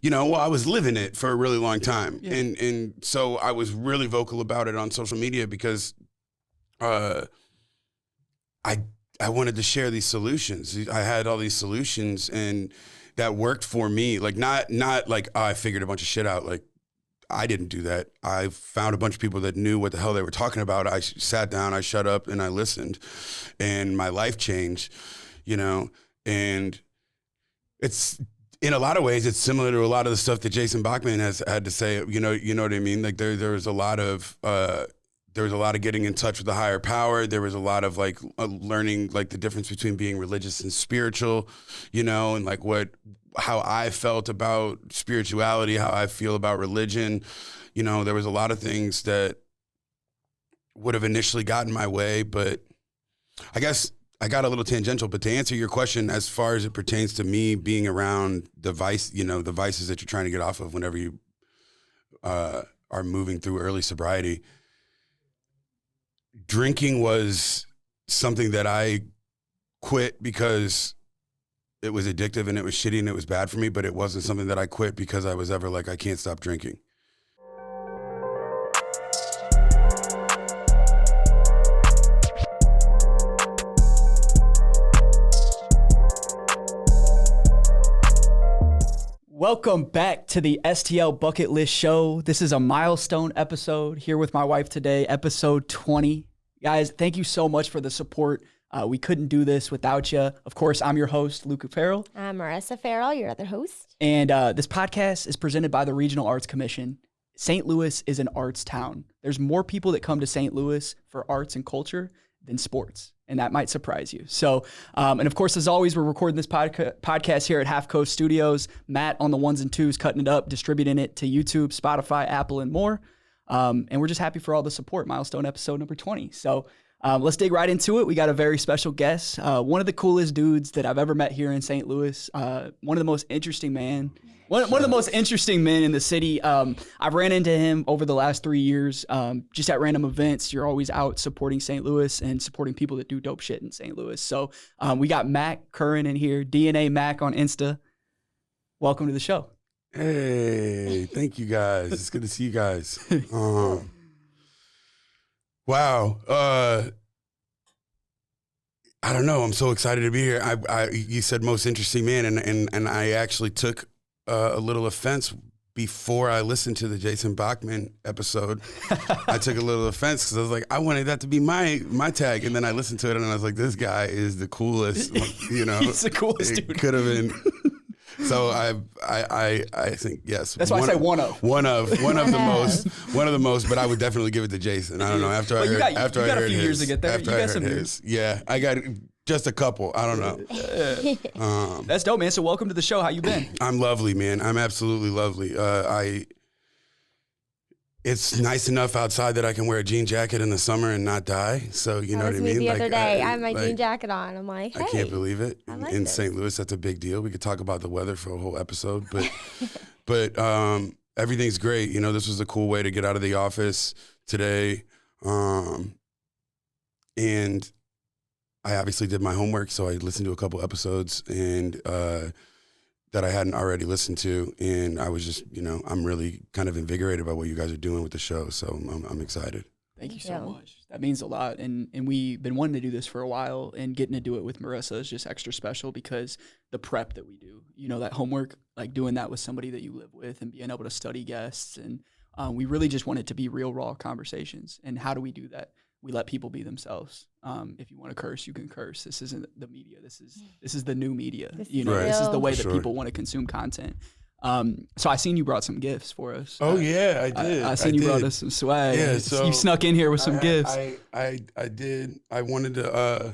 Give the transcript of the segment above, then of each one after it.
well, I was living it for a really long time. Yeah. And so I was really vocal about it on social media because I wanted to share these solutions. I had all these solutions and that worked for me. Like not like I figured a bunch of shit out. Like I didn't do that. I found a bunch of people that knew what the hell they were talking about. I sat down, I shut up and I listened and my life changed, and it's in a lot of ways, it's similar to a lot of the stuff that Jason Bachman has had to say, you know what I mean? Like there was a lot of getting in touch with the higher power. There was a lot of like learning like the difference between being religious and spiritual, and like how I felt about spirituality, how I feel about religion. There was a lot of things that would have initially gotten my way, but I guess I got a little tangential. But to answer your question, as far as it pertains to me being around the vices that you're trying to get off of whenever you are moving through early sobriety, drinking was something that I quit because it was addictive and it was shitty and it was bad for me, but it wasn't something that I quit because I was ever like, I can't stop drinking. Welcome back to the STL Bucket List Show. This is a milestone episode here with my wife today, episode 20. Guys, thank you so much for the support. We couldn't do this without you. Of course, I'm your host, Luca Farrell. I'm Marissa Farrell, your other host. And this podcast is presented by the Regional Arts Commission. St. Louis is an arts town. There's more people that come to St. Louis for arts and culture than sports, and that might surprise you. So, and of course, as always, we're recording this podcast here at Half Coast Studios. Matt on the ones and twos, cutting it up, distributing it to YouTube, Spotify, Apple, and more. And we're just happy for all the support. Milestone episode number 20. So let's dig right into it. We got a very special guest, one of the coolest dudes that I've ever met here in St. Louis. One of the most interesting men in the city. I've ran into him over the last 3 years, just at random events. You're always out supporting St. Louis and supporting people that do dope shit in St. Louis. So we got Mac Curran in here, DNA Mac on Insta. Welcome to the show. Hey, thank you guys. It's good to see you guys. Wow. I don't know. I'm so excited to be here. You said most interesting man, and I actually took a little offense before I listened to the Jason Bachman episode. I took a little offense because I was like, I wanted that to be my tag, and then I listened to it and I was like, this guy is the coolest. He's the coolest dude. Could have been. So I think yes. That's why I say one of the most. But I would definitely give it to Jason. I don't know. After I heard a few years to get there. After I heard his, yeah, I got just a couple. I don't know. That's dope, man. So welcome to the show. How you been? I'm lovely, man. I'm absolutely lovely. It's nice enough outside that I can wear a jean jacket in the summer and not die. So you know what I mean? The other day, I had my jean jacket on. I'm like, hey. I can't believe it. In St. Louis, that's a big deal. We could talk about the weather for a whole episode, but everything's great. This was a cool way to get out of the office today. And I obviously did my homework, so I listened to a couple episodes and that I hadn't already listened to, and I was just, I'm really kind of invigorated by what you guys are doing with the show, so I'm excited. Thank you so much. That means a lot, and we've been wanting to do this for a while, and getting to do it with Marissa is just extra special because the prep that we do, that homework, like doing that with somebody that you live with and being able to study guests, and we really just want it to be real, raw conversations. And how do we do that? We let people be themselves. If you want to curse, you can curse. This isn't the media. This is the new media. This is the way that people want to consume content. So I seen you brought some gifts for us. Oh yeah, I did. I seen you brought us some swag. Yeah, so you snuck in here with some gifts. I did. I wanted to.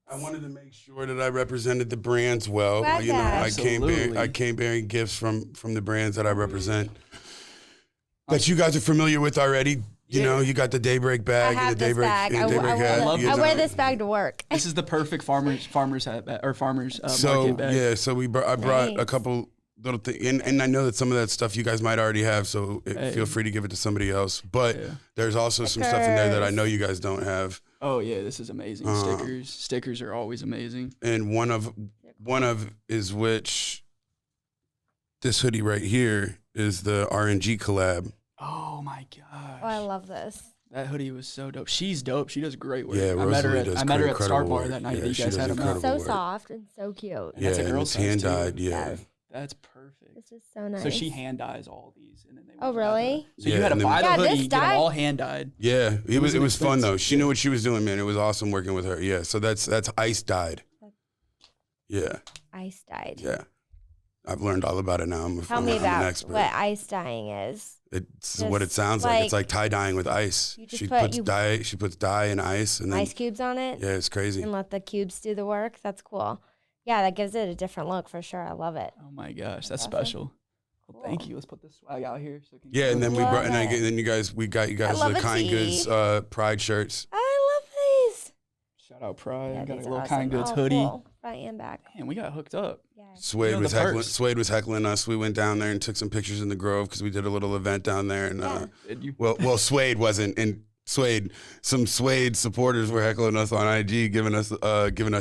I wanted to make sure that I represented the brands well. I came bearing gifts from the brands that I represent that you guys are familiar with already. You got the Daybreak bag. I have this bag. I wear this bag to work. This is the perfect farmer's market bag. Yeah, so I brought a couple little things, and I know that some of that stuff you guys might already have, so feel free to give it to somebody else. But there's also some stuff in there that I know you guys don't have. Oh yeah, this is amazing. Stickers are always amazing. And one of is which this hoodie right here is the RNG collab. Oh my gosh. Oh, I love this. That hoodie was so dope. She's dope. She does great work. Yeah, I met her Rosalie at Star Bar that night. Yeah, that you she guys does had them out. incredible So work. soft and so cute. And that's a Yeah, and girl it's size, hand too. dyed. Yeah. That's perfect. This is so nice. So she hand dyes all these, and then they. Oh, really? So Yeah, you had to and then- buy the Yeah, hoodie, this get them dye- all hand dyed. Yeah, it was an fun though. expense. She knew what she was doing, man. It was awesome working with her. Yeah, so that's ice dyed. Yeah, Ice dyed. yeah. I've learned all about it now. Tell me I'm an about expert. what ice dyeing is. It's Just what it sounds like. It's like- like tie dyeing with ice. You just She put- puts you- dye. She puts dye in ice, and then Ice cubes on it. yeah, it's crazy. And let the cubes do the work. That's cool. Yeah, that gives it a different look for sure. I love it. Oh my gosh, that's That's awesome. special. Well, thank Cool. you. Let's put this swag out here. So it can Yeah, and then we Love brought, and it. then we got you guys love the a Kind tee. Goods Pride shirts. I love these. shout out Pride. Yeah, Got a these little are Kind awesome. Goods Oh, hoodie. cool. Front and back. Man, we got hooked up. Yeah. Suede You know, was the heckling. perks. Suede was heckling us. We went down there and took some pictures in the Grove because we did a little event down there. And Yeah. Did you? well, Suede wasn't. And Suede, some Suede supporters were heckling us on IG, giving us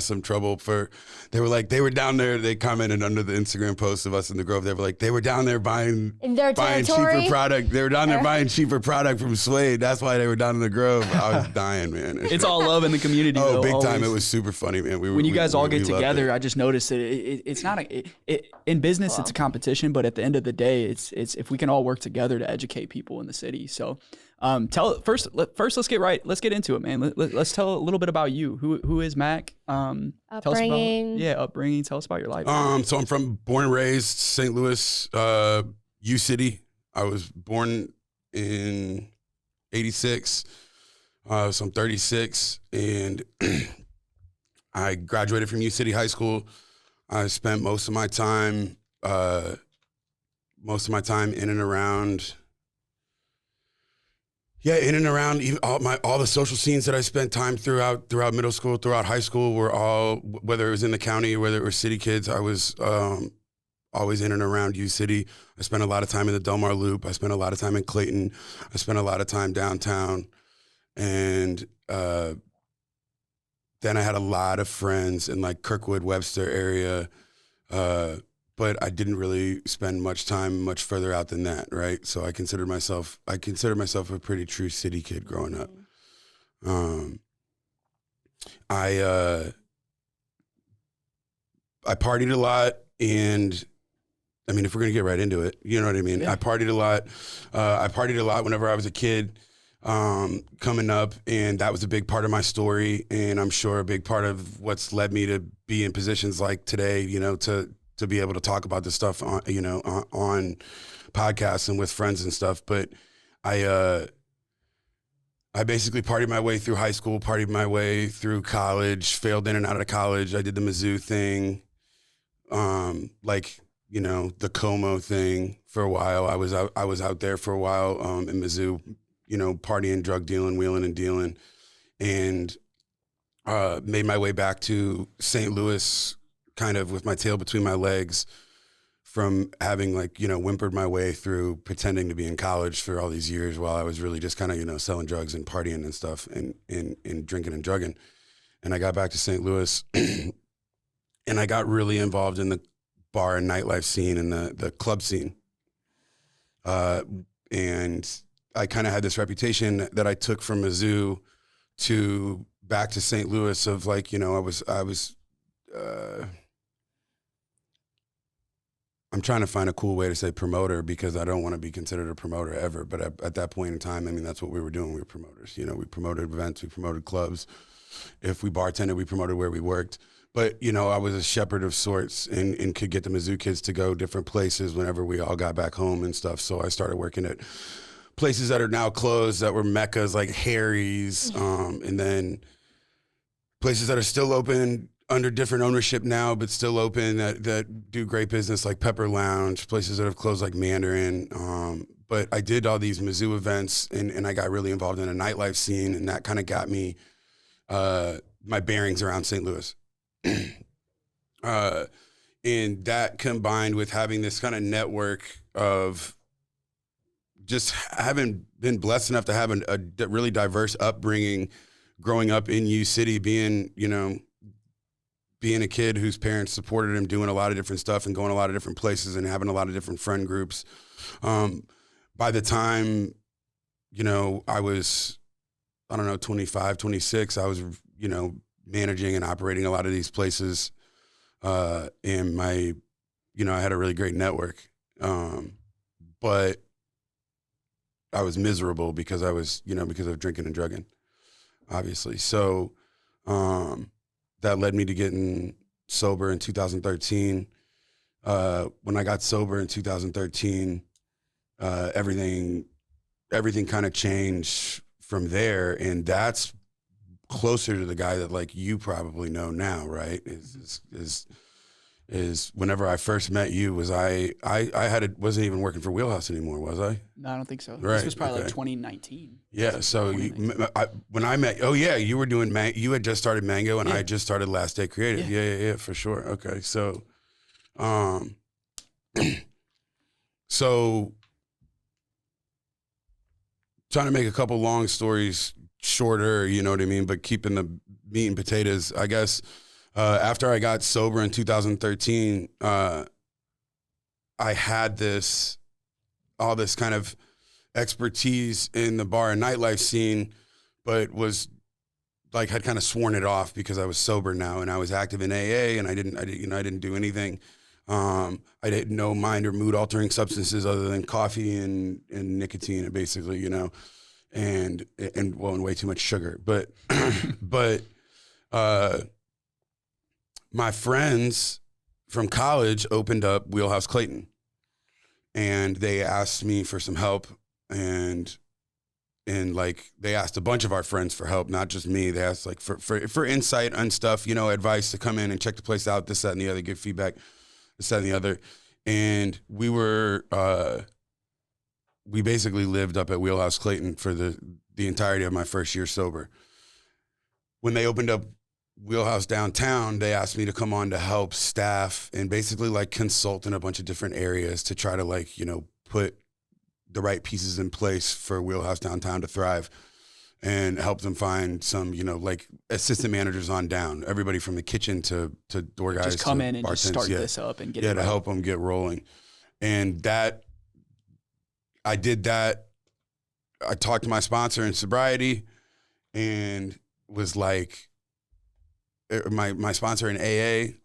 some trouble for. They were down there. They commented under the Instagram post of us in the Grove. They were like, they were down there buying In their territory. cheaper product. They were down there buying cheaper product from Suede. That's why they were down in the Grove. I was dying, man. It's all love in the community. oh, though, big time. always. It was super funny, man. When you guys all get loved together, it. I just noticed that it's not in business. It's a competition, but at the end of the day, it's if we can all work together to educate people in the city. So, let's get into it, man. Let's tell a little bit about you. Who is Mac? Tell us Upbringing. about upbringing. Tell us about your life. So I'm born and raised St. Louis, U City. I was born in '86, so I'm 36, and I graduated from U City High School. I spent most of my time in and around. Yeah, in and around even all the social scenes that I spent time throughout middle school, throughout high school, were all, whether it was in the county or whether it was city kids. I was always in and around U City. I spent a lot of time in the Delmar Loop. I spent a lot of time in Clayton. I spent a lot of time downtown, and then I had a lot of friends in like Kirkwood, Webster area. But I didn't really spend much time much further out than that, right? So I consider myself a pretty true city kid growing up. I partied a lot, and I mean, if we're gonna get right into it, you know what I mean. Yeah. I partied a lot. I partied a lot whenever I was a kid, coming up, and that was a big part of my story, and I'm sure a big part of what's led me to be in positions like today. You know, to be able to talk about this stuff on, on podcasts and with friends and stuff. But I basically partied my way through high school, partied my way through college, failed in and out of college. I did the Mizzou thing, the Como thing for a while. I was out there for a while in Mizzou, partying, drug dealing, wheeling and dealing, and made my way back to St. Louis kind of with my tail between my legs from having whimpered my way through pretending to be in college for all these years while I was really just kind of, selling drugs and partying and stuff and drinking and drugging. And I got back to St. Louis and I got really involved in the bar and nightlife scene and the club scene. And I kind of had this reputation that I took from Mizzou to back to St. Louis of I'm trying to find a cool way to say promoter because I don't want to be considered a promoter ever. But at that point in time, I mean, that's what we were doing. We were promoters. We promoted events, we promoted clubs. If we bartended, we promoted where we worked. But, I was a shepherd of sorts and could get the Mizzou kids to go different places whenever we all got back home and stuff. So I started working at places that are now closed that were meccas like Harry's, and then places that are still open under different ownership now, but still open that do great business like Pepper Lounge, places that have closed like Mandarin. But I did all these Mizzou events and I got really involved in a nightlife scene, and that kind of got me my bearings around St. Louis. And that combined with having this kind of network of just having been blessed enough to have a really diverse upbringing growing up in U City, being, being a kid whose parents supported him doing a lot of different stuff and going a lot of different places and having a lot of different friend groups. By the time, you know, I was, I don't know, 25, 26, I was, you know, managing and operating a lot of these places. And my, you know, I had a really great network. But I was miserable because I was, you know, because of drinking and drugging, obviously. So that led me to getting sober in 2013. When I got sober in 2013, everything kind of changed from there. And that's closer to the guy that like you probably know now, right? Is whenever I first met you, was I wasn't even working for Wheelhouse anymore, was I? No, I don't think so. Right, This was probably like 2019. Yeah. So when I met, oh yeah, you were doing you had just started Mango, and I had just started Last Day Creative. Yeah, for sure. Okay, so, so trying to make a couple long stories shorter, you know what I mean, but keeping the meat and potatoes, I guess. After I got sober in 2013, I had all this kind of expertise in the bar and nightlife scene, but was like, had kind of sworn it off because I was sober now and I was active in AA and I didn't do anything. I didn't know mind or mood altering substances other than coffee and nicotine, basically, you know, and way too much sugar. But, my friends from college opened up Wheelhouse Clayton, and they asked me for some help, and like they asked a bunch of our friends for help, not just me. They asked like for insight on stuff, you know, advice to come in and check the place out, this, that, and the other, give feedback, this, that, and the other. And we basically lived up at Wheelhouse Clayton for the entirety of my first year sober. When they opened up Wheelhouse downtown, they asked me to come on to help staff and basically like consult in a bunch of different areas to try to like, you know, put the right pieces in place for Wheelhouse downtown to thrive and help them find some, you know, like assistant managers on down, everybody from the kitchen to door guys. Just come in and just start this up and get it right. To help them get rolling. And I did that. I talked to my sponsor in sobriety and was like, my sponsor in AA,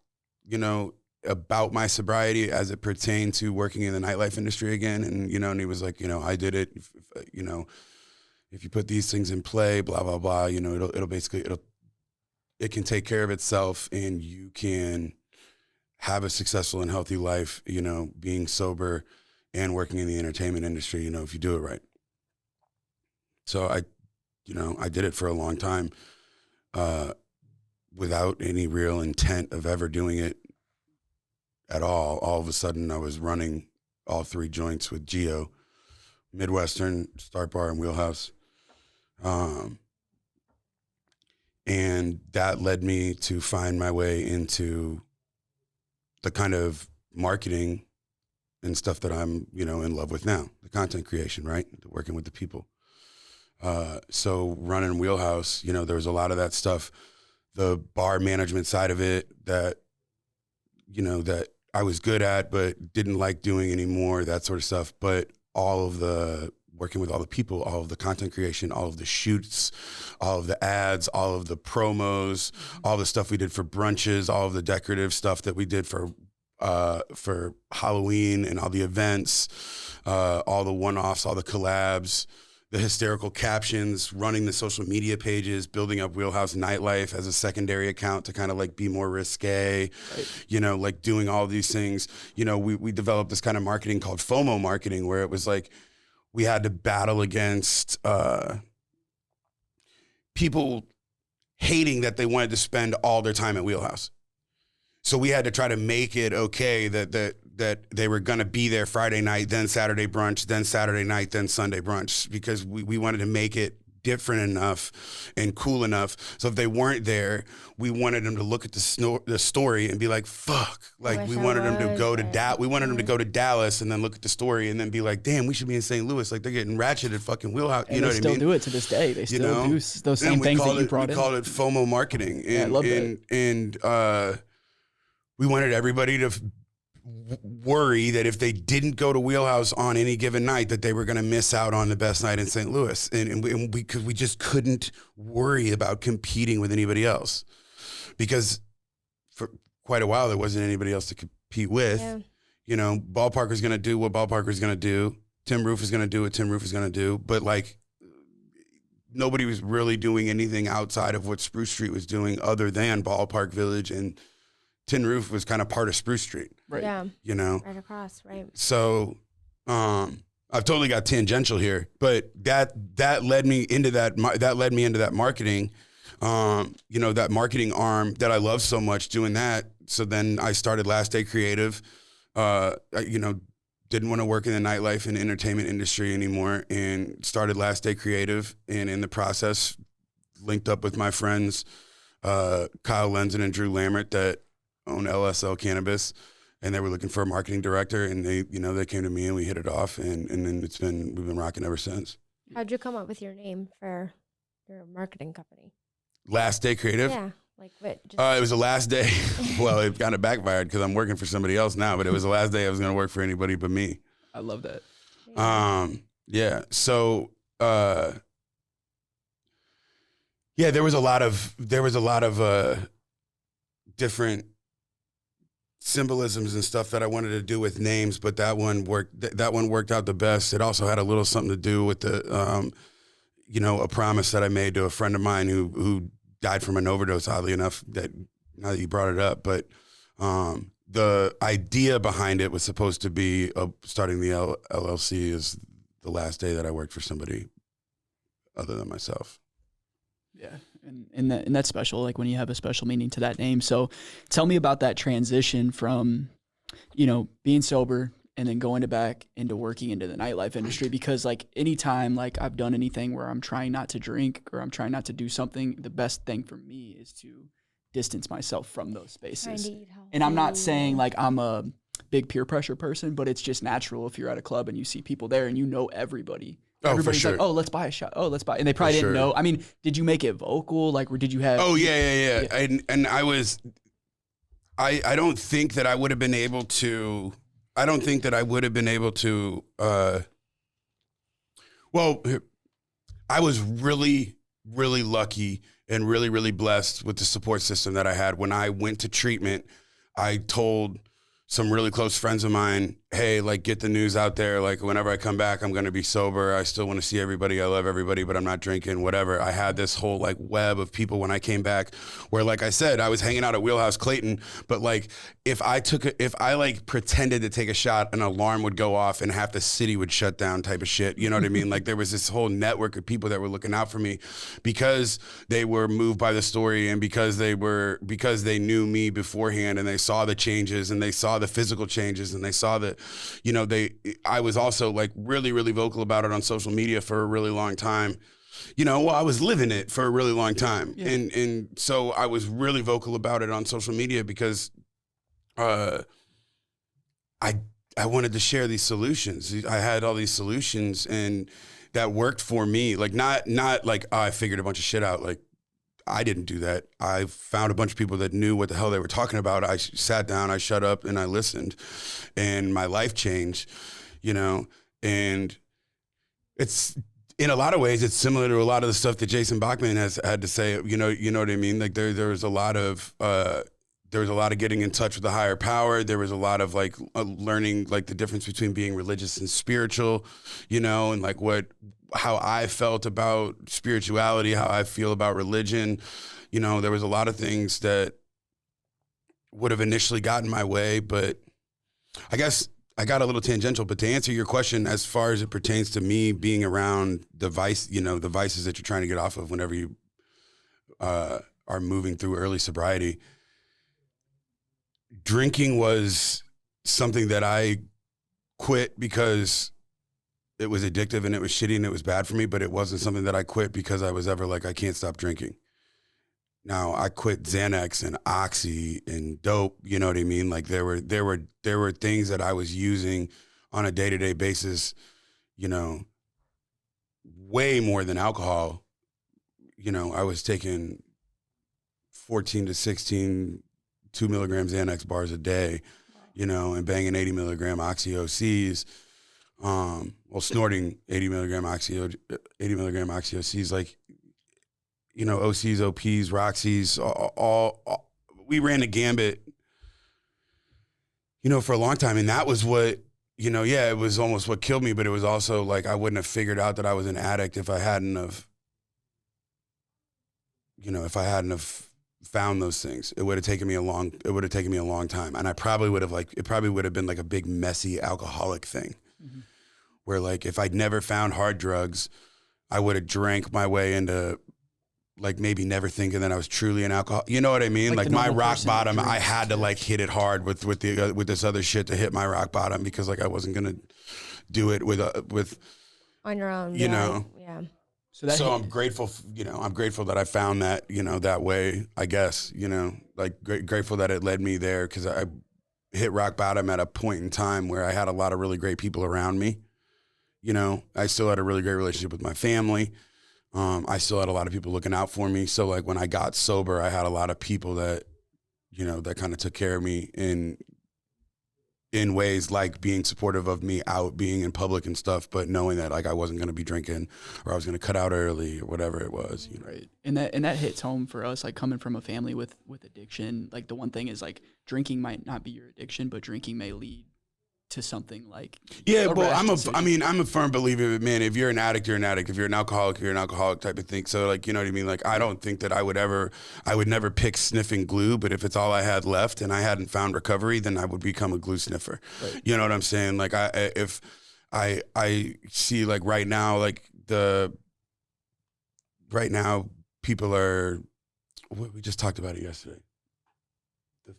you know, about my sobriety as it pertained to working in the nightlife industry again. And, you know, and he was like, you know, I did it, you know, if you put these things in play, blah, blah, blah, you know, it can take care of itself and you can have a successful and healthy life, you know, being sober and working in the entertainment industry, you know, if you do it right. So I did it for a long time, without any real intent of ever doing it at all. All of a sudden, I was running all three joints with Geo, Midwestern, Start Bar, and Wheelhouse. And that led me to find my way into the kind of marketing and stuff that I'm, you know, in love with now, the content creation, right? Working with the people. So running Wheelhouse, you know, there was a lot of that stuff. The bar management side of it that, you know, that I was good at, but didn't like doing anymore, that sort of stuff. But all of the working with all the people, all of the content creation, all of the shoots, all of the ads, all of the promos, all the stuff we did for brunches, all of the decorative stuff that we did for Halloween and all the events, all the one-offs, all the collabs, the hysterical captions, running the social media pages, building up Wheelhouse Nightlife as a secondary account to kind of like be more risque, right. You know, like doing all these things. You know, we developed this kind of marketing called FOMO marketing, where it was like we had to battle against people hating that they wanted to spend all their time at Wheelhouse. So we had to try to make it okay that they were going to be there Friday night, then Saturday brunch, then Saturday night, then Sunday brunch, because we wanted to make it different enough and cool enough. So if they weren't there, we wanted them to look at the story and be like, fuck. Like we wanted them to go to we wanted them to go to Dallas and then look at the story and then be like, damn, we should be in St. Louis. Like they're getting ratcheted fucking wheelhouse. And you know what I mean? They still do it to this day. They still do those same things that you brought in. We called it FOMO marketing. And, I love that. And we wanted everybody to worry that if they didn't go to Wheelhouse on any given night, that they were going to miss out on the best night in St. Louis. And we just couldn't worry about competing with anybody else because for quite a while, there wasn't anybody else to compete with. Yeah. You know, Ballparker's going to do what Ballparker's going to do. Tim Roof is going to do what Tim Roof is going to do. But like, nobody was really doing anything outside of what Spruce Street was doing other than Ballpark Village, and Tin Roof was kind of part of Spruce Street. Right. Yeah. You know? Right across, right. So I've totally got tangential here, but that led me into that marketing, you know, that marketing arm that I love so much doing that. So then I started Last Day Creative, you know, didn't want to work in the nightlife and entertainment industry anymore and started Last Day Creative. And in the process, linked up with my friends, Kyle Lenzen and Drew Lammert that own LSL Cannabis. And they were looking for a marketing director, and they came to me and we hit it off, and then we've been rocking ever since. How'd you come up with your name for your marketing company? Last Day Creative? Yeah. Like what? It was the last day. Well, it kind of backfired because I'm working for somebody else now, but it was the last day I was going to work for anybody but me. I love that. Yeah. So, yeah, there was a lot of different symbolisms and stuff that I wanted to do with names, but that one worked out the best. It also had a little something to do with the, you know, a promise that I made to a friend of mine who died from an overdose, oddly enough, that now that you brought it up. But the idea behind it was supposed to be starting the LLC is the last day that I worked for somebody other than myself. Yeah. And that's special, like when you have a special meaning to that name. So tell me about that transition from, you know, being sober and then going back into working into the nightlife industry, because like anytime like I've done anything where I'm trying not to drink or I'm trying not to do something, the best thing for me is to distance myself from those spaces. And I'm not saying like I'm a big peer pressure person, but it's just natural if you're at a club and you see people there and you know everybody. Everybody's for sure. like, oh, let's buy a shot. Oh, let's buy. And they probably didn't know. I mean, did you make it vocal? Like, or did you have? Oh, yeah. And I don't think that I would have been able to, well, I was really, really lucky and really, really blessed with the support system that I had. When I went to treatment, I told some really close friends of mine, hey, like, get the news out there. Like, whenever I come back, I'm going to be sober. I still want to see everybody. I love everybody, but I'm not drinking, whatever. I had this whole, like, web of people when I came back where, like I said, I was hanging out at Wheelhouse Clayton, but, like, if I pretended to take a shot, an alarm would go off and half the city would shut down type of shit. You know what I mean? Like, there was this whole network of people that were looking out for me because they were moved by the story and because they knew me beforehand and they saw the changes and they saw the physical changes and they saw that, you know, I was also like really, really vocal about it on social media for a really long time. You know, well, I was living it for a really long time. Yeah. And so I was really vocal about it on social media because I wanted to share these solutions. I had all these solutions and that worked for me. Like not like, oh, I figured a bunch of shit out. Like, I didn't do that. I found a bunch of people that knew what the hell they were talking about. I sat down, I shut up, and I listened, and my life changed, you know. And it's, in a lot of ways, it's similar to a lot of the stuff that Jason Bachman has had to say. You know what I mean? Like there was a lot of getting in touch with the higher power. There was a lot of like learning like the difference between being religious and spiritual, you know, and like how I felt about spirituality, how I feel about religion. You know, there was a lot of things that would have initially gotten my way, but I guess I got a little tangential. But to answer your question, as far as it pertains to me being around the vices that you're trying to get off of whenever you are moving through early sobriety, drinking was something that I quit because it was addictive and it was shitty and it was bad for me, but it wasn't something that I quit because I was ever like, I can't stop drinking. Now I quit Xanax and Oxy and dope, you know what I mean? Like there were things that I was using on a day-to-day basis, you know, way more than alcohol. You know, I was taking 14 to 16 2 milligram Xanax bars a day, you know, and banging 80 milligram Oxy OCs, snorting 80 milligram Oxy OCs, like, you know, OCs, OPs, Roxys, all we ran the gambit, you know, for a long time. And that was what, you know, yeah, it was almost what killed me, but it was also like, I wouldn't have figured out that I was an addict if I hadn't have, you know, if I hadn't have found those things. It would have taken me a long time. And it probably would have been like a big messy alcoholic thing where like, if I'd never found hard drugs, I would have drank my way into like maybe never thinking that I was truly an alcoholic. You know what I mean? Like my rock bottom, I had to like hit it hard with this other shit to hit my rock bottom because like I wasn't going to do it with on your own, you know? Yeah. So I'm grateful, you know, I'm grateful that I found that, you know, that way, I guess, you know, like grateful that it led me there because I hit rock bottom at a point in time where I had a lot of really great people around me. You know, I still had a really great relationship with my family. I still had a lot of people looking out for me. So like when I got sober, I had a lot of people that, you know, that kind of took care of me in ways like being supportive of me out being in public and stuff, but knowing that like I wasn't going to be drinking or I was going to cut out early or whatever it was, you know? Right. And that hits home for us, like coming from a family with addiction. Like the one thing is like drinking might not be your addiction, but drinking may lead to something like I'm a firm believer, man, if you're an addict, you're an addict. If you're an alcoholic, you're an alcoholic type of thing. So like, you know what I mean? Like I don't think that I would never pick sniffing glue, but if it's all I had left and I hadn't found recovery, then I would become a glue sniffer. Right. You know what I'm saying? Like if I see like right now people are, we just talked about it yesterday. The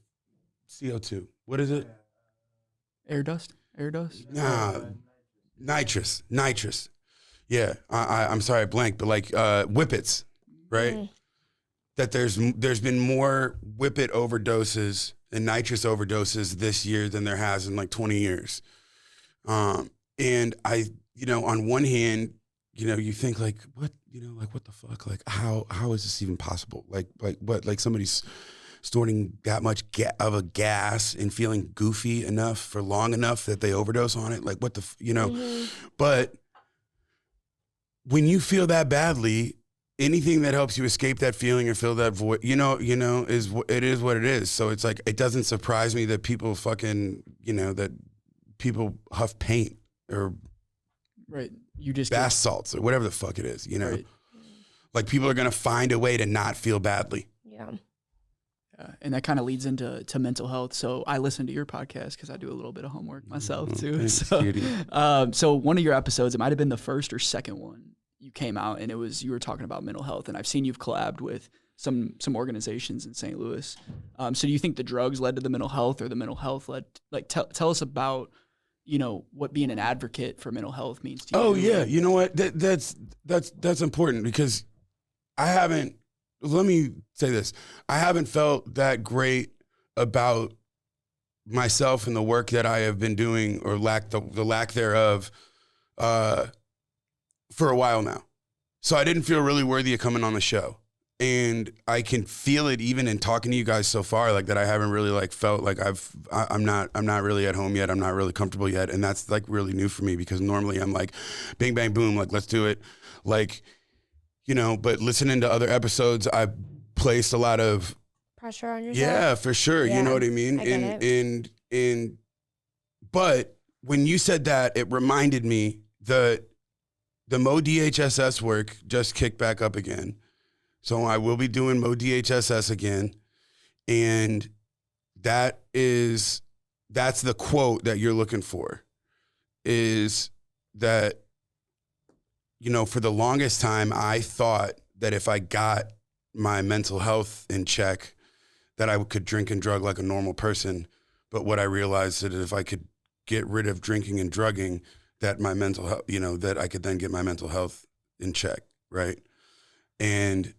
CO2. What is it? Air dust. Nah, nitrous. Yeah, I'm sorry, I blanked, but like whippets, right? That there's been more whippet overdoses and nitrous overdoses this year than there has in like 20 years. And I, you know, on one hand, you know, you think like, what the fuck? Like how is this even possible? Like what? Like somebody's snorting that much of a gas and feeling goofy enough for long enough that they overdose on it. Like what the, you know, but when you feel that badly, anything that helps you escape that feeling or fill that void, you know, is what it is. So it's like, it doesn't surprise me that people fucking, you know, that people huff paint or right. You just bath salts or whatever the fuck it is, you know, right. Like people are going to find a way to not feel badly. Yeah. And that kind of leads into mental health. So I listen to your podcast because I do a little bit of homework myself too. So one of your episodes, it might have been the first or second one, you came out and you were talking about mental health. And I've seen you've collabed with some organizations in St. Louis. So do you think the drugs led to the mental health or the mental health led? Like tell us about, you know, what being an advocate for mental health means to you. Oh yeah, you know what? That's important because let me say this. I haven't felt that great about myself and the work that I have been doing or the lack thereof for a while now. So I didn't feel really worthy of coming on the show. And I can feel it even in talking to you guys so far, like that I haven't really like felt like I'm not really at home yet. I'm not really comfortable yet. And that's like really new for me because normally I'm like bang, bang, boom, like let's do it. Like, you know, but listening to other episodes, I placed a lot of pressure on yourself. Yeah, for sure. Yeah, you know what I mean? But when you said that, it reminded me that the Mo DHSS work just kicked back up again. So I will be doing Mo DHSS again. And that's the quote that you're looking for, is that, you know, for the longest time, I thought that if I got my mental health in check, that I could drink and drug like a normal person. But what I realized is that if I could get rid of drinking and drugging, that my mental health, you know, that I could then get my mental health in check, right? And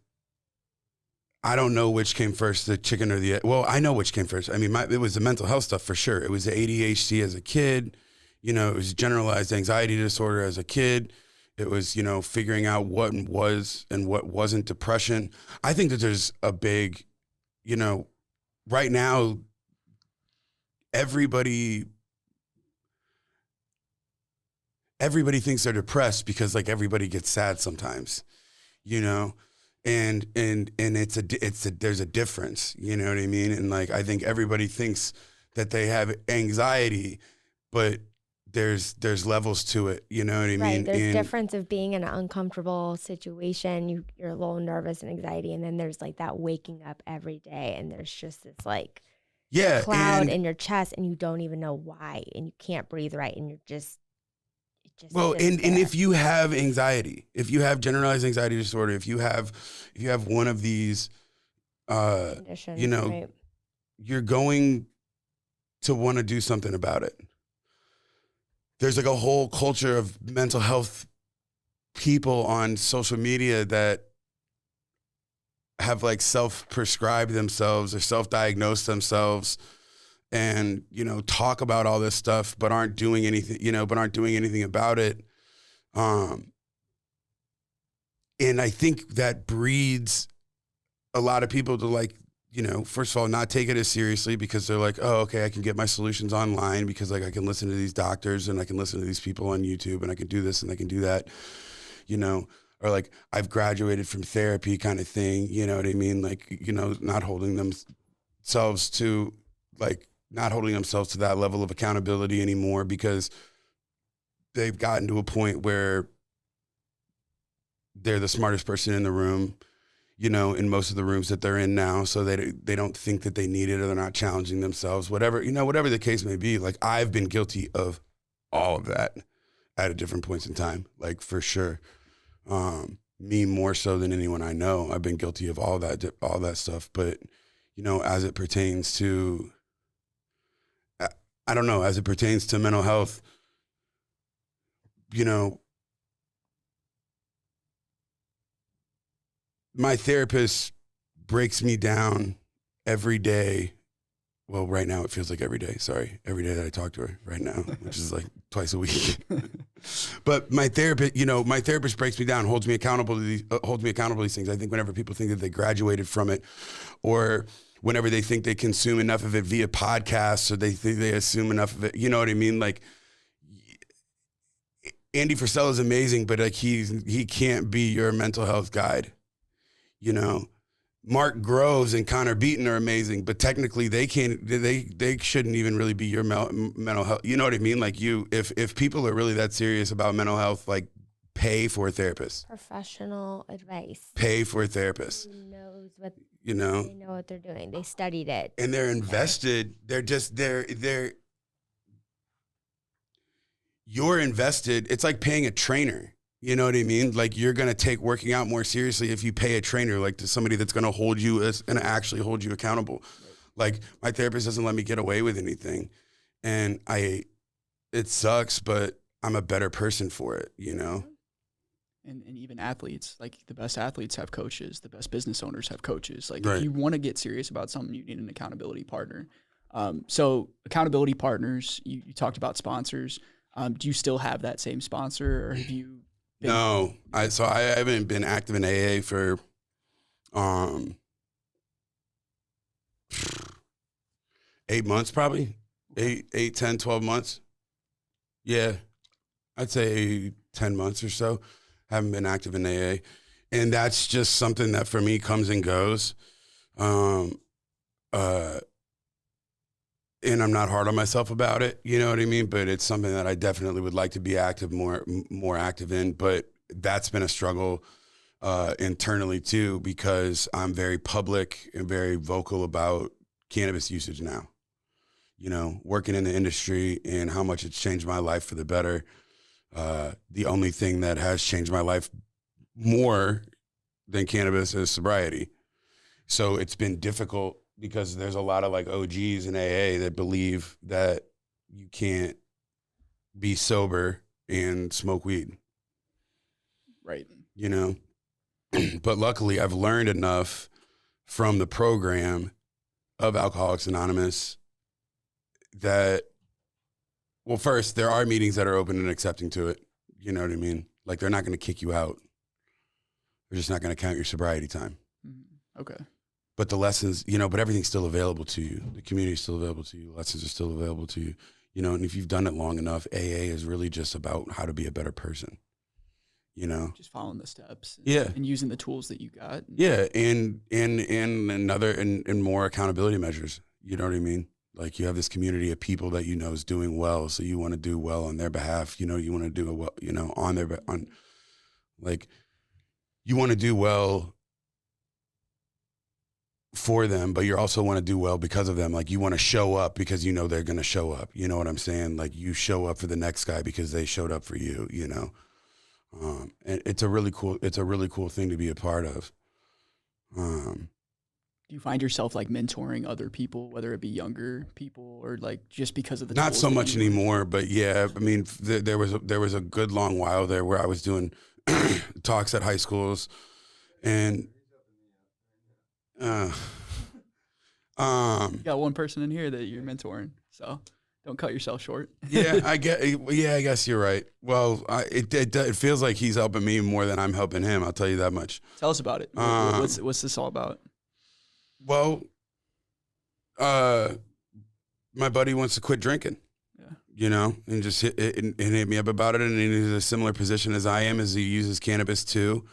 I don't know which came first, the chicken or the egg. Well, I know which came first. I mean, it was the mental health stuff for sure. It was the ADHD as a kid. You know, it was generalized anxiety disorder as a kid. It was, you know, figuring out what was and what wasn't depression. I think that there's a big, you know, right now, everybody thinks they're depressed because like everybody gets sad sometimes, you know? And there's a difference, you know what I mean? And like, I think everybody thinks that they have anxiety, but there's levels to it, you know what I mean? Right, there's difference of being in an uncomfortable situation, you're a little nervous and anxiety, and then there's like that waking up every day, and there's just this like cloud in your chest, and you don't even know why, and you can't breathe right, and you're just well, and if you have anxiety, if you have generalized anxiety disorder, if you have one of these, conditions, you know, right, you're going to want to do something about it. There's like a whole culture of mental health people on social media that have like self-prescribed themselves or self-diagnosed themselves and, you know, talk about all this stuff, but aren't doing anything, you know, about it. And I think that breeds a lot of people to like, you know, first of all, not take it as seriously because they're like, oh, okay, I can get my solutions online because like I can listen to these doctors and I can listen to these people on YouTube and I can do this and I can do that, you know, or like I've graduated from therapy kind of thing, you know what I mean? Like, you know, not holding themselves to that level of accountability anymore because they've gotten to a point where they're the smartest person in the room, you know, in most of the rooms that they're in now. So they don't think that they need it or they're not challenging themselves, whatever the case may be. Like I've been guilty of all of that at different points in time, like for sure. Me more so than anyone I know. I've been guilty of all that stuff. But, you know, as it pertains to, I don't know, as it pertains to mental health, you know, my therapist breaks me down every day. Well, right now it feels like every day. Sorry. Every day that I talk to her right now, which is like twice a week. But my therapist breaks me down, holds me accountable to these things. I think whenever people think that they graduated from it or whenever they think they consume enough of it via podcasts or they think they assume enough of it, you know what I mean? Like Andy Frisell is amazing, but like he can't be your mental health guide, you know? Mark Groves and Connor Beaton are amazing, but technically they shouldn't even really be your mental health. You know what I mean? Like if people are really that serious about mental health, like pay for a therapist. Professional advice. Pay for a therapist. Who knows what, you know? They know what they're doing. They studied it. And they're invested. You're invested. It's like paying a trainer. You know what I mean? Like you're going to take working out more seriously if you pay a trainer, like to somebody that's going to hold you and actually hold you accountable. Like my therapist doesn't let me get away with anything. And it sucks, but I'm a better person for it, you know? And even athletes, like the best athletes have coaches, the best business owners have coaches. Like right. If you want to get serious about something, you need an accountability partner. So accountability partners, you talked about sponsors. Do you still have that same sponsor or have you? No, I haven't been active in AA for 8 months, probably 8, 10, 12 months. Yeah, I'd say 10 months or so. Haven't been active in AA. And that's just something that for me comes and goes. And I'm not hard on myself about it, you know what I mean? But it's something that I definitely would like to be more active in. But that's been a struggle internally too, because I'm very public and very vocal about cannabis usage now. You know, working in the industry and how much it's changed my life for the better. The only thing that has changed my life more than cannabis is sobriety. So it's been difficult because there's a lot of like OGs in AA that believe that you can't be sober and smoke weed. Right. You know, but luckily I've learned enough from the program of Alcoholics Anonymous that, well, first, there are meetings that are open and accepting to it. You know what I mean? Like, they're not going to kick you out. They're just not going to count your sobriety time. Okay. But the lessons, you know, but everything's still available to you. The community is still available to you. Lessons are still available to you. You know, and if you've done it long enough, AA is really just about how to be a better person. You know, just following the steps. And using the tools that you got. Yeah, and more accountability measures. You know what I mean? Like, you have this community of people that you know is doing well, so you want to do well on their behalf. You know, you want to do well, you know, you want to do well for them, but you also want to do well because of them. Like, you want to show up because you know they're going to show up. You know what I'm saying? Like, you show up for the next guy because they showed up for you. You know. And it's a really cool thing to be a part of. Do you find yourself like mentoring other people, whether it be younger people or like just because of the not so much anymore, but yeah, I mean, there was a good long while there where I was doing talks at high schools, and you got one person in here that you're mentoring, so don't cut yourself short. I guess you're right. Well, it feels like he's helping me more than I'm helping him. I'll tell you that much. Tell us about it. What's this all about? Well, my buddy wants to quit drinking. Yeah. You know, and just hit me up about it. And he's in a similar position as I am, as he uses cannabis too.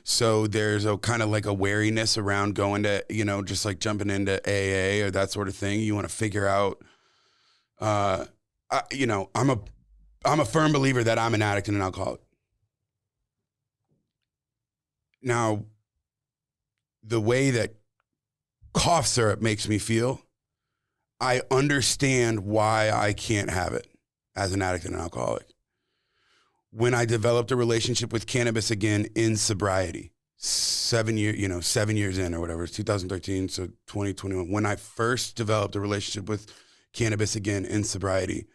So there's a kind of like a wariness around going to, you know, just like jumping into AA or that sort of thing. You want to figure out. You know, I'm a firm believer that I'm an addict and an alcoholic. Now, the way that cough syrup makes me feel, I understand why I can't have it as an addict and an alcoholic. When I developed a relationship with cannabis again in sobriety, 7 years in or whatever, it's 2013, so 2021. When I first developed a relationship with cannabis again in sobriety,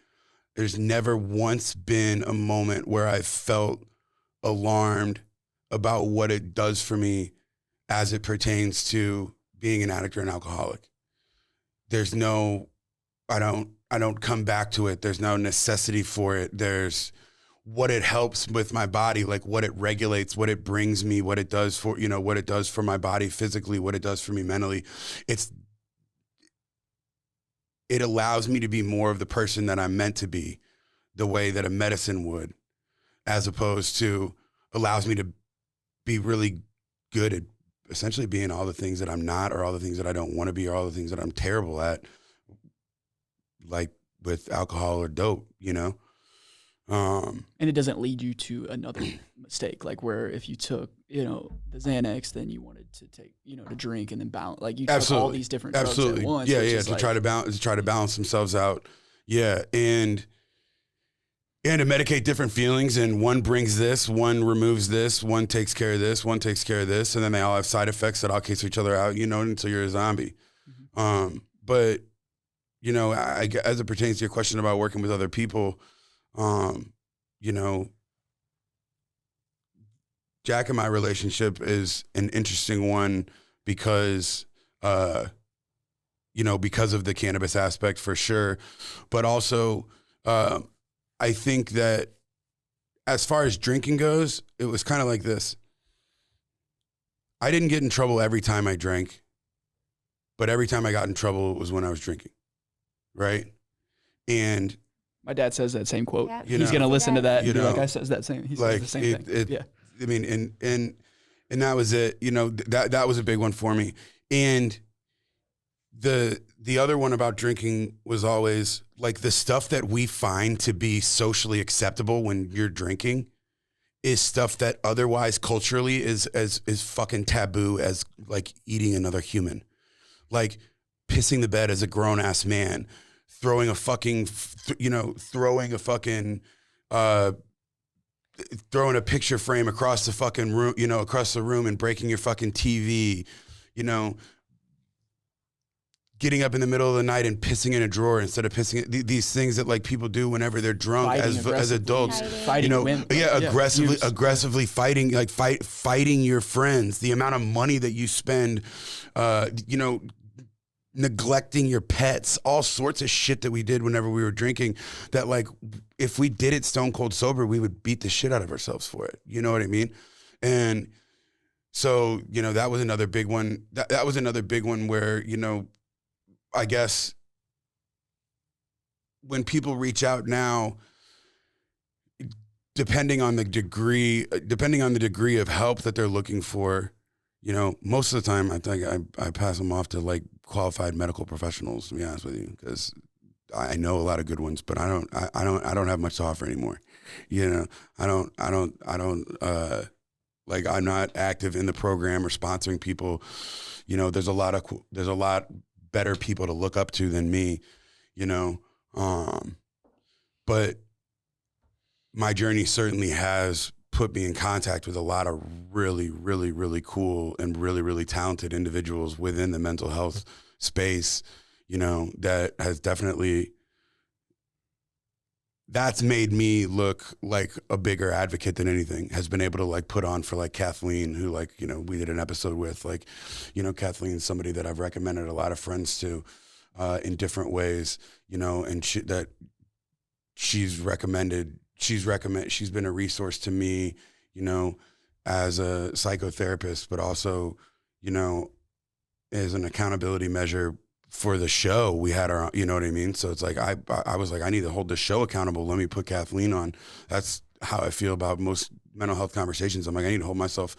there's never once been a moment where I felt alarmed about what it does for me as it pertains to being an addict or an alcoholic. There's no, I don't come back to it. There's no necessity for it. There's what it helps with my body, like what it regulates, what it brings me, what it does for, you know, what it does for my body physically, what it does for me mentally. It allows me to be more of the person that I'm meant to be, the way that a medicine would, as opposed to allows me to be really good at essentially being all the things that I'm not, or all the things that I don't want to be, or all the things that I'm terrible at, like with alcohol or dope, you know? And it doesn't lead you to another mistake, like where if you took, you know, the Xanax, then you wanted to take, you know, to drink and then balance, like you took all these different drugs at once. Yeah, to try to balance themselves out. Yeah, and to medicate different feelings, and one brings this, one removes this, one takes care of this, one takes care of this, and then they all have side effects that all cancel each other out, you know, until you're a zombie. Mm-hmm. But, you know, as it pertains to your question about working with other people, you know, Jack and my relationship is an interesting one because, you know, because of the cannabis aspect for sure. But also, I think that as far as drinking goes, it was kind of like this. I didn't get in trouble every time I drank, but every time I got in trouble, it was when I was drinking. Right. And my dad says that same quote. Yeah. He's going to listen to that and be like, I says that same. He says the same thing. Yeah. I mean, and that was it. You know, that was a big one for me. And the other one about drinking was always like the stuff that we find to be socially acceptable when you're drinking is stuff that otherwise culturally is fucking taboo as like eating another human, like pissing the bed as a grown ass man, throwing a picture frame across the fucking room, you know, across the room and breaking your fucking TV, you know, getting up in the middle of the night and pissing in a drawer instead of pissing these things that like people do whenever they're drunk as adults, fighting women. aggressively fighting, like fighting your friends, the amount of money that you spend, neglecting your pets, all sorts of shit that we did whenever we were drinking, that like if we did it stone cold sober, we would beat the shit out of ourselves for it. You know what I mean? And so, that was another big one. That was another big one where, I guess when people reach out now, depending on the degree of help that they're looking for, most of the time I think I pass them off to like qualified medical professionals, to be honest with you, because I know a lot of good ones, but I don't have much to offer anymore. Like I'm not active in the program or sponsoring people. There's a lot better people to look up to than me, but my journey certainly has put me in contact with a lot of really, really, really cool and really, really talented individuals within the mental health space, that has definitely, that's made me look like a bigger advocate than anything, has been able to like put on for like Kathleen, who like, we did an episode with, like, Kathleen's somebody that I've recommended a lot of friends to in different ways, and she's been a resource to me, as a psychotherapist, but also, as an accountability measure for the show. We had our, you know what I mean? So it's like, I was like, I need to hold the show accountable. Let me put Kathleen on. That's how I feel about most mental health conversations. I'm like, I need to hold myself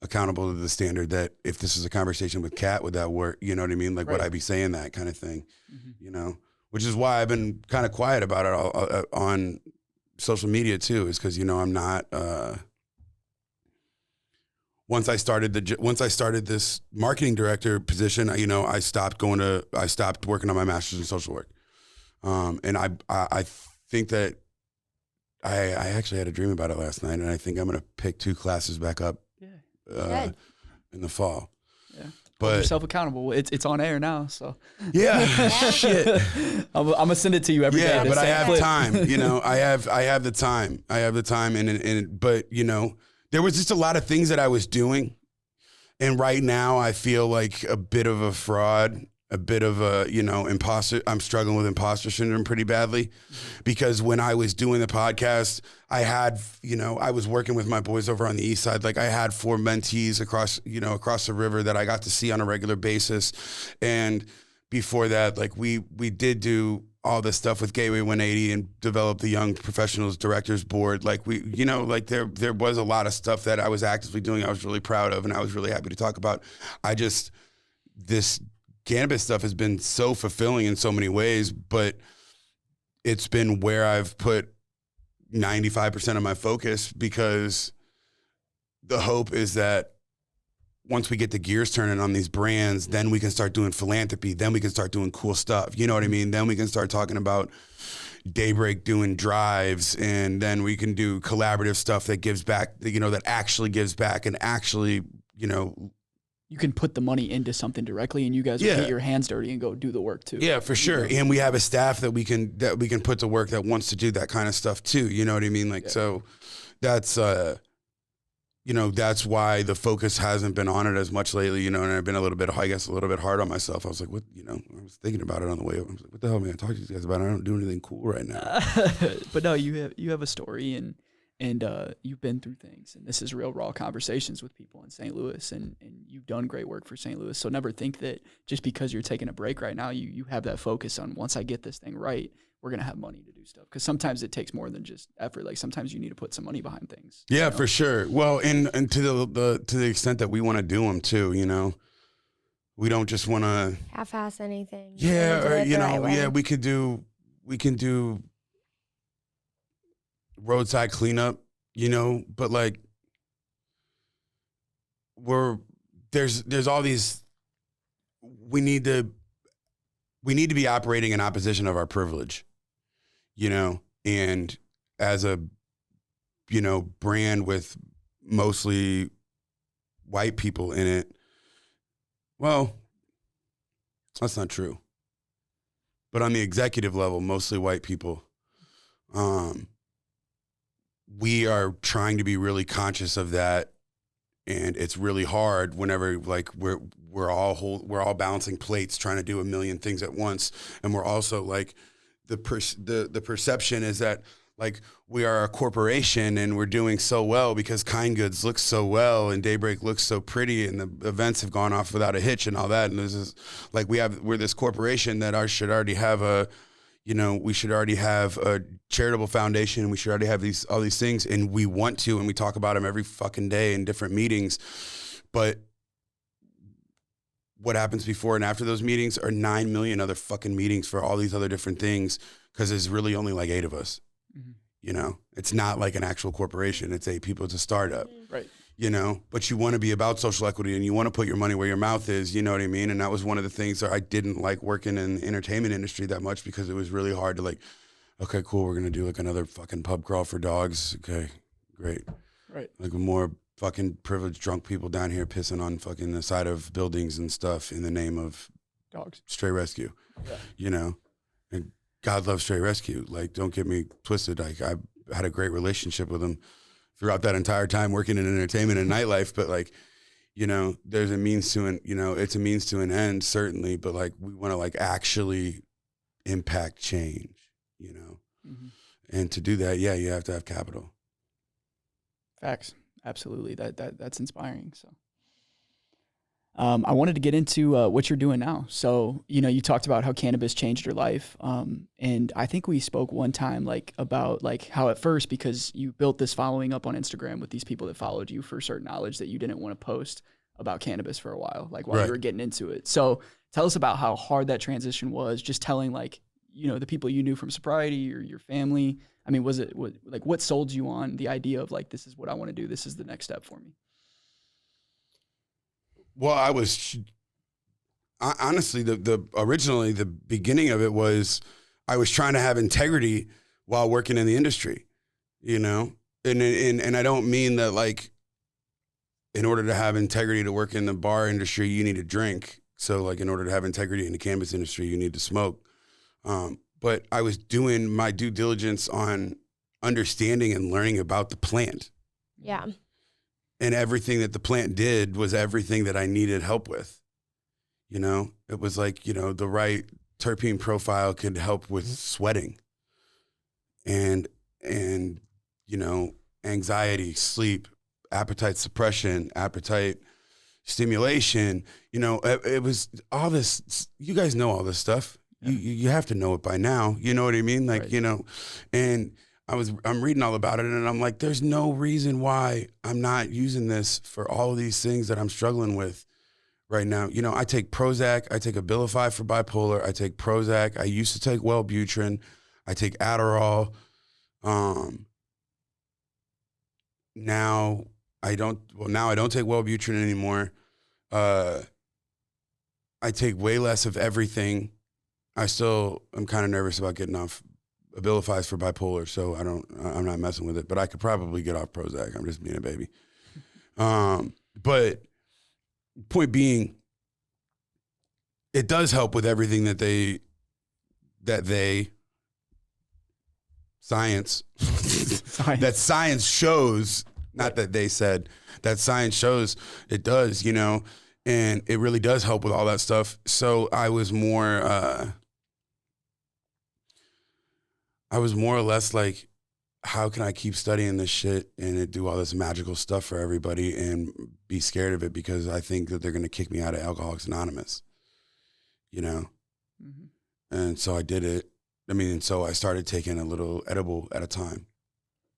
accountable to the standard that if this is a conversation with Kat, would that work? You know what I mean? Like, would I be saying that kind of thing? Mm-hmm. Which is why I've been kind of quiet about it on social media too, is because, I'm not, once I started this marketing director position, I stopped working on my master's in social work. And I think that I actually had a dream about it last night, and I think I'm going to pick 2 classes back up in the fall. Yeah. But hold yourself accountable. It's on air now, so yeah. Shit. I'm gonna send it to you every day. Yeah, but I have time. I have the time. But there was just a lot of things that I was doing, and right now I feel like a bit of a fraud, a bit of a imposter. I'm struggling with imposter syndrome pretty badly, because when I was doing the podcast, I had I was working with my boys over on the east side. Like I had 4 mentees across the river that I got to see on a regular basis, and before that, like we did do all this stuff with Gateway 180 and develop the Young Professionals Directors Board. Like there was a lot of stuff that I was actively doing. I was really proud of, and I was really happy to talk about. This cannabis stuff has been so fulfilling in so many ways, but it's been where I've put 95% of my focus, because the hope is that once we get the gears turning on these brands, then we can start doing philanthropy. Then we can start doing cool stuff. You know what I mean? Then we can start talking about Daybreak doing drives, and then we can do collaborative stuff that gives back, that actually gives back, and actually, you can put the money into something directly, and you guys will get your hands dirty and go do the work too. Yeah, for sure. And we have a staff that we can put to work that wants to do that kind of stuff too. You know what I mean? So that's that's why the focus hasn't been on it as much lately, and I've been a little bit hard on myself. I was like, what, I was thinking about it on the way up. I was like, what the hell am I talking to these guys about? I don't do anything cool right now. But no, you have a story, and you've been through things, and this is real raw conversations with people in St. Louis, and you've done great work for St. Louis. So never think that just because you're taking a break right now, you have that focus on, once I get this thing right, we're going to have money to do stuff. Because sometimes it takes more than just effort. Like sometimes you need to put some money behind things. Yeah, for sure. Well, and to the extent that we want to do them too, we don't just want to half-ass anything. Yeah, or we can do roadside cleanup, but like there's all these, we need to be operating in opposition of our privilege, and as a brand with mostly white people in it, well, That's not true. But on the executive level, mostly white people, we are trying to be really conscious of that. And it's really hard whenever like we're all balancing plates, trying to do a million things at once. And we're also like the perception is that like we are a corporation and we're doing so well because Kind Goods looks so well and Daybreak looks so pretty and the events have gone off without a hitch and all that. And this is like we're this corporation that should already have we should already have a charitable foundation and we should already have all these things, and we want to, and we talk about them every fucking day in different meetings. But what happens before and after those meetings are 9 million other fucking meetings for all these other different things, because there's really only like 8 of us. Mm-hmm. You know, it's not like an actual corporation. It's 8 people. It's a startup. Right. You know, but you want to be about social equity and you want to put your money where your mouth is, you know what I mean? And that was one of the things that I didn't like working in the entertainment industry that much, because it was really hard to like, okay, cool, we're going to do like another fucking pub crawl for dogs. Okay, great. Right. Like more fucking privileged drunk people down here pissing on fucking the side of buildings and stuff in the name of dogs. Stray rescue, yeah. You know? And God loves Stray rescue. Like, don't get me twisted. Like, I had a great relationship with them throughout that entire time working in entertainment and nightlife. But like, you know, there's a means to an, you know, it's a means to an end, certainly. But like, we want to like actually impact change, you know? Mm-hmm. And to do that, yeah, you have to have capital. Facts. Absolutely. That's inspiring. So I wanted to get into what you're doing now. So, you know, you talked about how cannabis changed your life. And I think we spoke one time like about like how at first, because you built this following up on Instagram with these people that followed you for certain knowledge that you didn't want to post about cannabis for a while, like while you were getting into it. So tell us about how hard that transition was, just telling like, you know, the people you knew from sobriety or your family. I mean, what sold you on the idea of like, this is what I want to do. This is the next step for me. Well, honestly, originally the beginning of it was I was trying to have integrity while working in the industry, you know, and I don't mean that like in order to have integrity to work in the bar industry, you need to drink. So like in order to have integrity in the cannabis industry, you need to smoke. But I was doing my due diligence on understanding and learning about the plant. Yeah. And everything that the plant did was everything that I needed help with. You know, it was like, you know, the right terpene profile could help with sweating and, you know, anxiety, sleep, appetite suppression, appetite stimulation. You know, it was all this, you guys know all this stuff. Yeah. You have to know it by now. You know what I mean? Like, you know, and I'm reading all about it and I'm like, there's no reason why I'm not using this for all of these things that I'm struggling with right now. You know, I take Prozac, I take Abilify for bipolar, I take Prozac, I used to take Wellbutrin, I take Adderall. Now I don't take Wellbutrin anymore. I take way less of everything. I'm kind of nervous about getting off Abilify for bipolar, so I'm not messing with it, but I could probably get off Prozac. I'm just being a baby. But point being, it does help with everything that science that science shows, not that they said, that science shows it does, you know, and it really does help with all that stuff. So I was more or less like, how can I keep studying this shit and do all this magical stuff for everybody and be scared of it because I think that they're going to kick me out of Alcoholics Anonymous, you know? Mm-hmm. And so I did it. I mean, and so I started taking a little edible at a time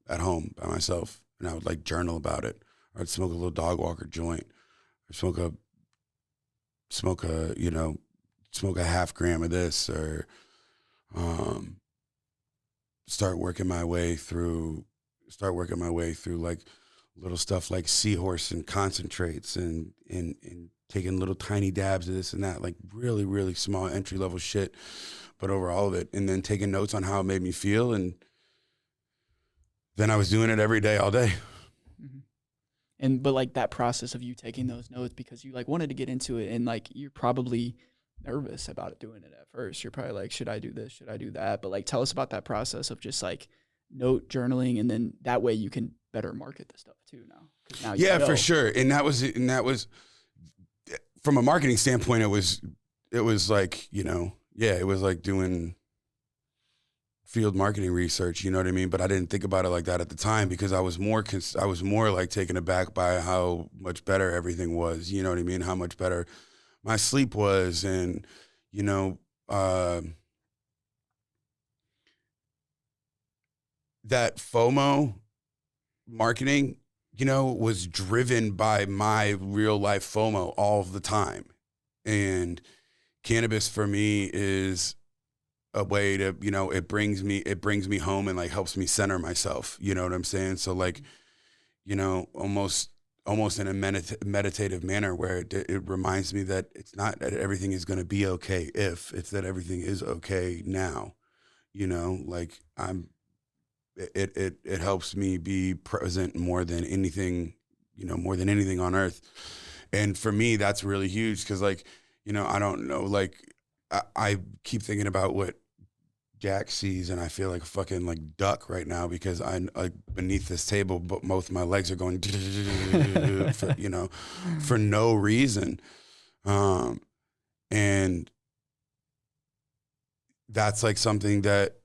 at home by myself, and I would like journal about it. Or I'd smoke a little dog walker joint, or smoke a half gram of this, or start working my way through like little stuff like seahorse and concentrates and taking little tiny dabs of this and that, like really, really small entry level shit, but over all of it. And then taking notes on how it made me feel. And then I was doing it every day, all day. Mm-hmm. But like that process of you taking those notes because you like wanted to get into it, and like you're probably nervous about doing it at first. You're probably like, should I do this? Should I do that? But like, tell us about that process of just like note journaling, and then that way you can better market the stuff too now. 'Cause now Yeah, you know. for sure. And that was from a marketing standpoint, it was like, you know, yeah, it was like doing field marketing research, you know what I mean? But I didn't think about it like that at the time because I was more like taken aback by how much better everything was, you know what I mean? How much better my sleep was, and, you know, that FOMO marketing, you know, was driven by my real life FOMO all the time. And cannabis for me is a way to, you know, it brings me home and like helps me center myself. You know what I'm saying? So like, you know, almost in a meditative manner where it reminds me that it's not that everything is going to be okay it's that everything is okay now, you know, like it helps me be present more than anything, you know, more than anything on earth. And for me, that's really huge. Cause like, you know, I don't know, like I keep thinking about what Jack sees, and I feel like a fucking like duck right now because I'm like beneath this table, but both my legs are going, for, you know, for no reason. And that's like something that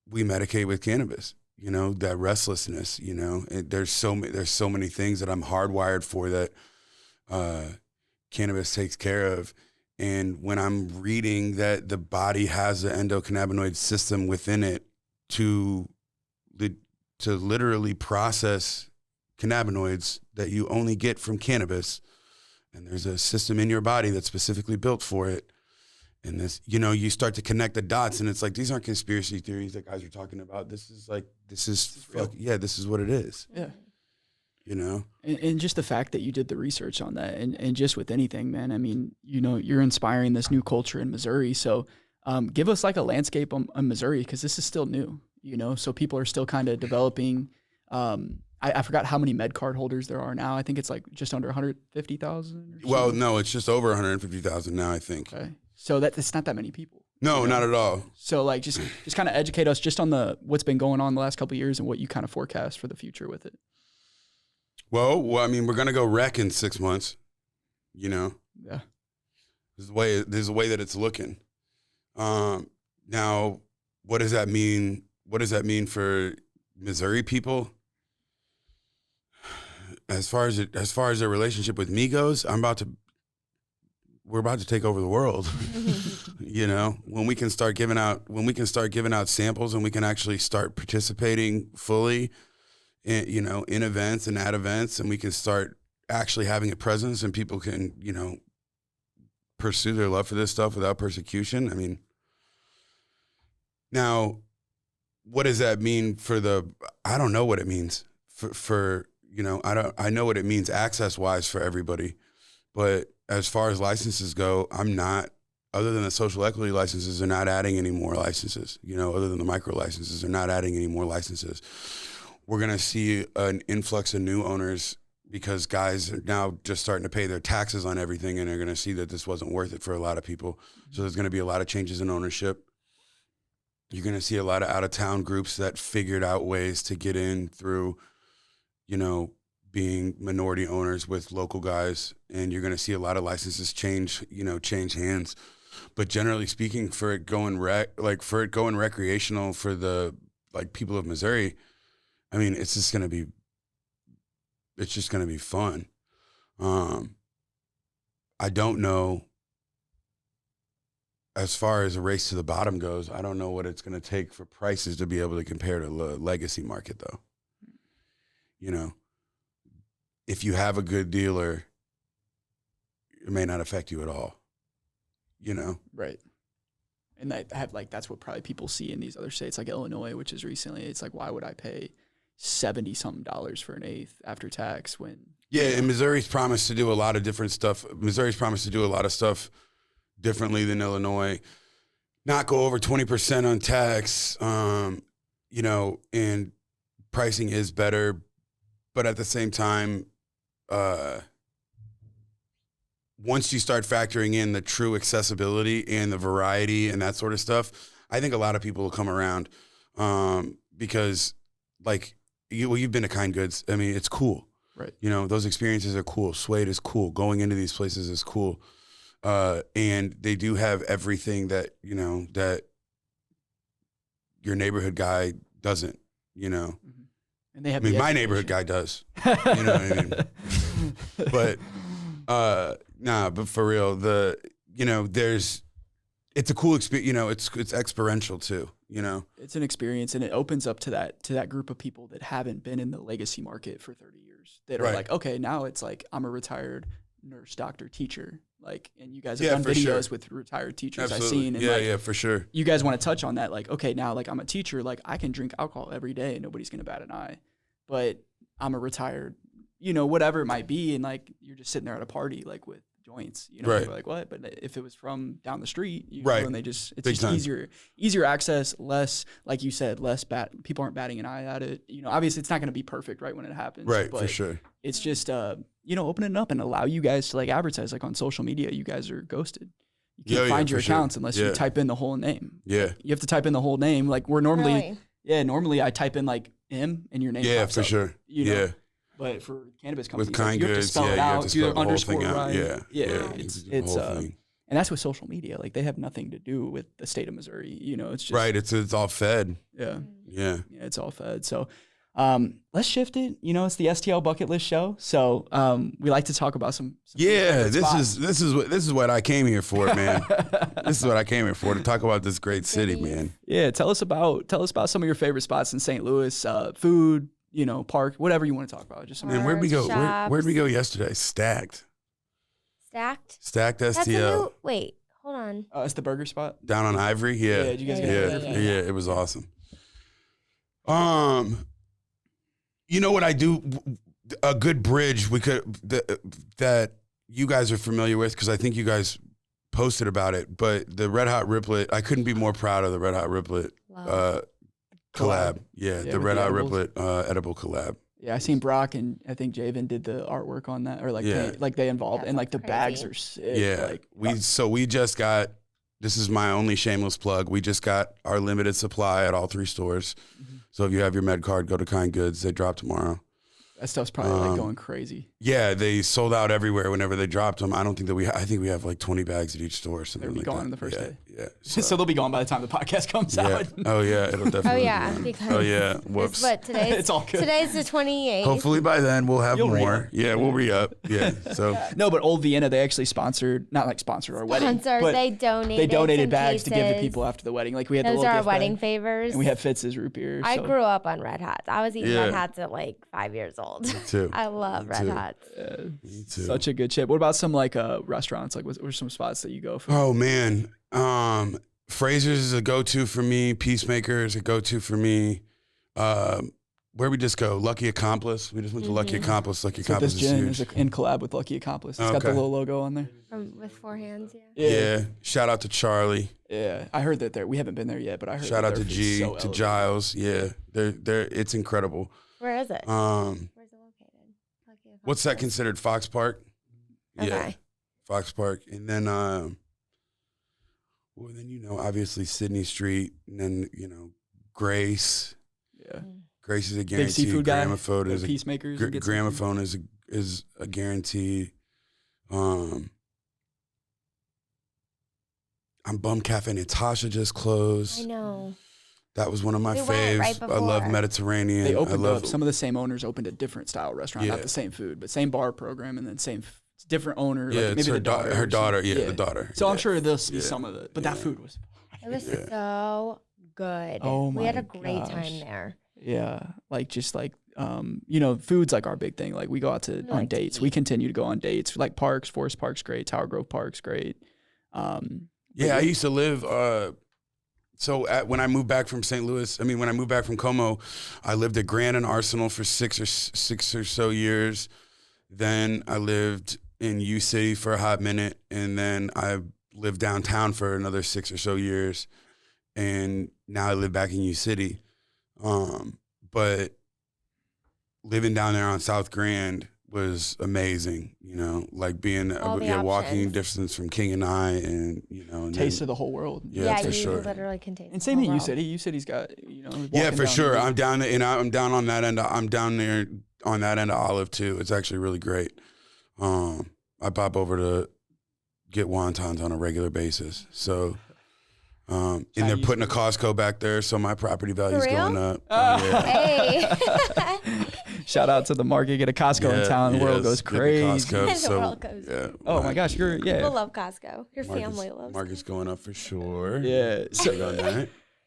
we medicate with cannabis, you know, that restlessness, you know, and there's so many things that I'm hardwired for that cannabis takes care of. And when I'm reading that the body has an endocannabinoid system within it to literally process cannabinoids that you only get from cannabis, and there's a system in your body that's specifically built for it. And this, you know, you start to connect the dots, and it's like, these aren't conspiracy theories that guys are talking about. This is yeah, this is what it is. Yeah. You know? And just the fact that you did the research on that, and just with anything, man, I mean, you know, you're inspiring this new culture in Missouri. So give us like a landscape on Missouri, because this is still new, you know, so people are still kind of developing. I forgot how many med card holders there are now. I think it's like just under 150,000. Well, no, it's just over 150,000 now, I think. Okay. So it's not that many people. No, not at all. So like just kind of educate us just on what's been going on the last couple of years and what you kind of forecast for the future with it. Well, I mean, we're gonna go rec in 6 months. You know. Yeah. There's a way that it's looking. Now, what does that mean? What does that mean for Missouri people? As far as their relationship with me goes, we're about to take over the world. You know, when we can start giving out samples, and we can actually start participating fully in, you know, in events and at events, and we can start actually having a presence, and people can, you know, pursue their love for this stuff without persecution. I mean, now, what does that mean I don't know what it means for you know, I know what it means access wise for everybody, but as far as licenses go, other than the social equity licenses, they're not adding any more licenses, you know, other than the micro licenses, they're not adding any more licenses. We're going to see an influx of new owners because guys are now just starting to pay their taxes on everything, and they're going to see that this wasn't worth it for a lot of people. So there's going to be a lot of changes in ownership. You're going to see a lot of out-of-town groups that figured out ways to get in through, you know, being minority owners with local guys, and you're going to see a lot of licenses change hands. But generally speaking, for it going recreational for the like people of Missouri, I mean, it's just going to be fun. I don't know, as far as a race to the bottom goes, I don't know what it's going to take for prices to be able to compare to the legacy market, though. You know, if you have a good dealer, it may not affect you at all, you know? Right. And that's what probably people see in these other states like Illinois, which is recently, it's like, why would I pay $70-something for an eighth after tax when? Yeah, and Missouri's promised to do a lot of different stuff. Missouri's promised to do a lot of stuff differently than Illinois. Not go over 20% on tax, you know, and pricing is better. But at the same time, once you start factoring in the true accessibility and the variety and that sort of stuff, I think a lot of people will come around because, like, you've been to Kind Goods. I mean, it's cool. Right. You know, those experiences are cool. Suede is cool. Going into these places is cool. And they do have everything that, you know, that your neighborhood guy doesn't, you know. Mm-hmm. And they have, I mean, my neighborhood guy does. You know what I mean? But but for real, it's a cool experience. You know, it's experiential too. You know, it's an experience, and it opens up to that group of people that haven't been in the legacy market for 30 years. That are like, okay, now it's like I'm a retired nurse, doctor, teacher. Like, and you guys have done videos with retired teachers. I've seen. And for sure. You guys want to touch on that? Like, okay, now like I'm a teacher. Like I can drink alcohol every day, and nobody's gonna bat an eye. But I'm a retired, you know, whatever it might be, and like you're just sitting there at a party, like with joints, you know, you're like, what? But if it was from down the street, you know, and it's Big just time. easier access, less, like you said, people aren't batting an eye at it. You know, obviously it's not going to be perfect right when it happens. Right, but for sure. It's just, you know, opening it up and allow you guys to like advertise, like on social media, you guys are ghosted. You can't find your accounts unless you type in the whole name. Yeah. Like, you have to type in the whole name. Like we're normally, normally I type in like M and your name. Yeah, pops for up, sure. You know? But for cannabis companies, with Kind you have to Goods, spell it out. It's either underscore right. Yeah. It's and that's with social media. Like they have nothing to do with the state of Missouri. You know, it's just It's all fed. Yeah. It's all fed. So, let's shift it. You know, it's the STL bucket list show. So, we like to talk about some this is what I came here for, man. This is what I came here for, to talk about this great city, man. Yeah, tell us about some of your favorite spots in St. Louis. Food. You know, park, whatever you want to talk about. Just man, where'd we go? Where'd we go yesterday? Stacked STL. Wait, hold on. It's the burger spot down on Ivory. Yeah, did you guys get yeah, it was awesome. You know what I do? A good bridge that you guys are familiar with, because I think you guys posted about it. But the Red Hot Riplet, I couldn't be more proud of the Red Hot Riplet. Collab. Yeah, the Red Hot Riplet edible collab. Yeah, I seen Brock and I think Javen did the artwork on that, or they involved, and like the bags are sick. Yeah, we just got. This is my only shameless plug. We just got our limited supply at all 3 stores. Mm-hmm. So if you have your med card, go to Kind Goods. They drop tomorrow. That stuff's probably like going crazy. Yeah, they sold out everywhere whenever they dropped them. I don't think that I think we have like 20 bags at each store. They'll be gone in the first day. Yeah. So they'll be gone by the time the podcast comes out. Oh yeah, it'll definitely. Whoops. But today's it's all good. Today's the 28th. Hopefully by then we'll have more. Yeah, we'll re-up. Yeah. So no, but Old Vienna, they actually sponsored our wedding. But they donated bags cases to give to people after the wedding. Like we had those the little are our gift wedding bag, favors. and we had Fitz's root beer. I grew up on Red Hots. I was eating Red Hots at like 5 years old. Me too. I love Red Hots. Me too. Such a good chip. What about some like restaurants? Like what are some spots that you go for? Oh man, Fraser's is a go-to for me. Peacemaker is a go-to for me. Where we just go? Lucky Accomplice. We just went to Lucky Accomplice. Lucky Accomplice this gin is in collab with Lucky Accomplice. It's got the little logo on there. With 4 hands, yeah. Shout out to Charlie. Yeah, I heard that we haven't been there yet, but I heard. Shout out to G, to Giles. Yeah, they're it's incredible. Where is it? Where's it located? What's that considered? Fox Park. Okay. Yeah, Fox Park, and then obviously Sydney Street, and then Grace. Yeah. Grace is a guarantee. Big seafood Gramophone guy. is Peacemakers. Gramophone is a guarantee. I'm bummed Cafe Natasha just closed. I know. That was one of my faves. Right I love Mediterranean. They opened up. Some of the same owners opened a different style restaurant, not the same food, but same bar program, and then same different owner. Yeah, like maybe her daughter. The daughter. So I'm sure there'll be some of it, but that food was. It was so good. Oh my We had a great time there. Yeah, food's like our big thing. Like we go out on dates. We continue to go on dates. Like parks, Forest Park's great. Tower Grove Park's great. I used to live. When I moved back from St. Louis, when I moved back from Como, I lived at Grand and Arsenal for six or so years. Then I lived in U City for a hot minute, and then I lived downtown for another 6 or so years, and now I live back in U City. But living down there on South Grand was amazing, you know, like being walking distance from King and I, and you know, and taste of the whole world. Yeah, for sure. Literally can taste. And same thing you said. You said he's got, you know. Yeah, for sure. I'm down, and I'm down on that end. I'm down there on that end of Olive too. It's actually really great. I pop over to get wontons on a regular basis. So, and they're putting a Costco back there, so my property value's going up. Yeah. Hey. Shout out to the market. Get a Costco in town. The world goes crazy. Costco, The world goes. Yeah. Oh my gosh, People love Costco. Your family loves. Market's going up for sure. Yeah.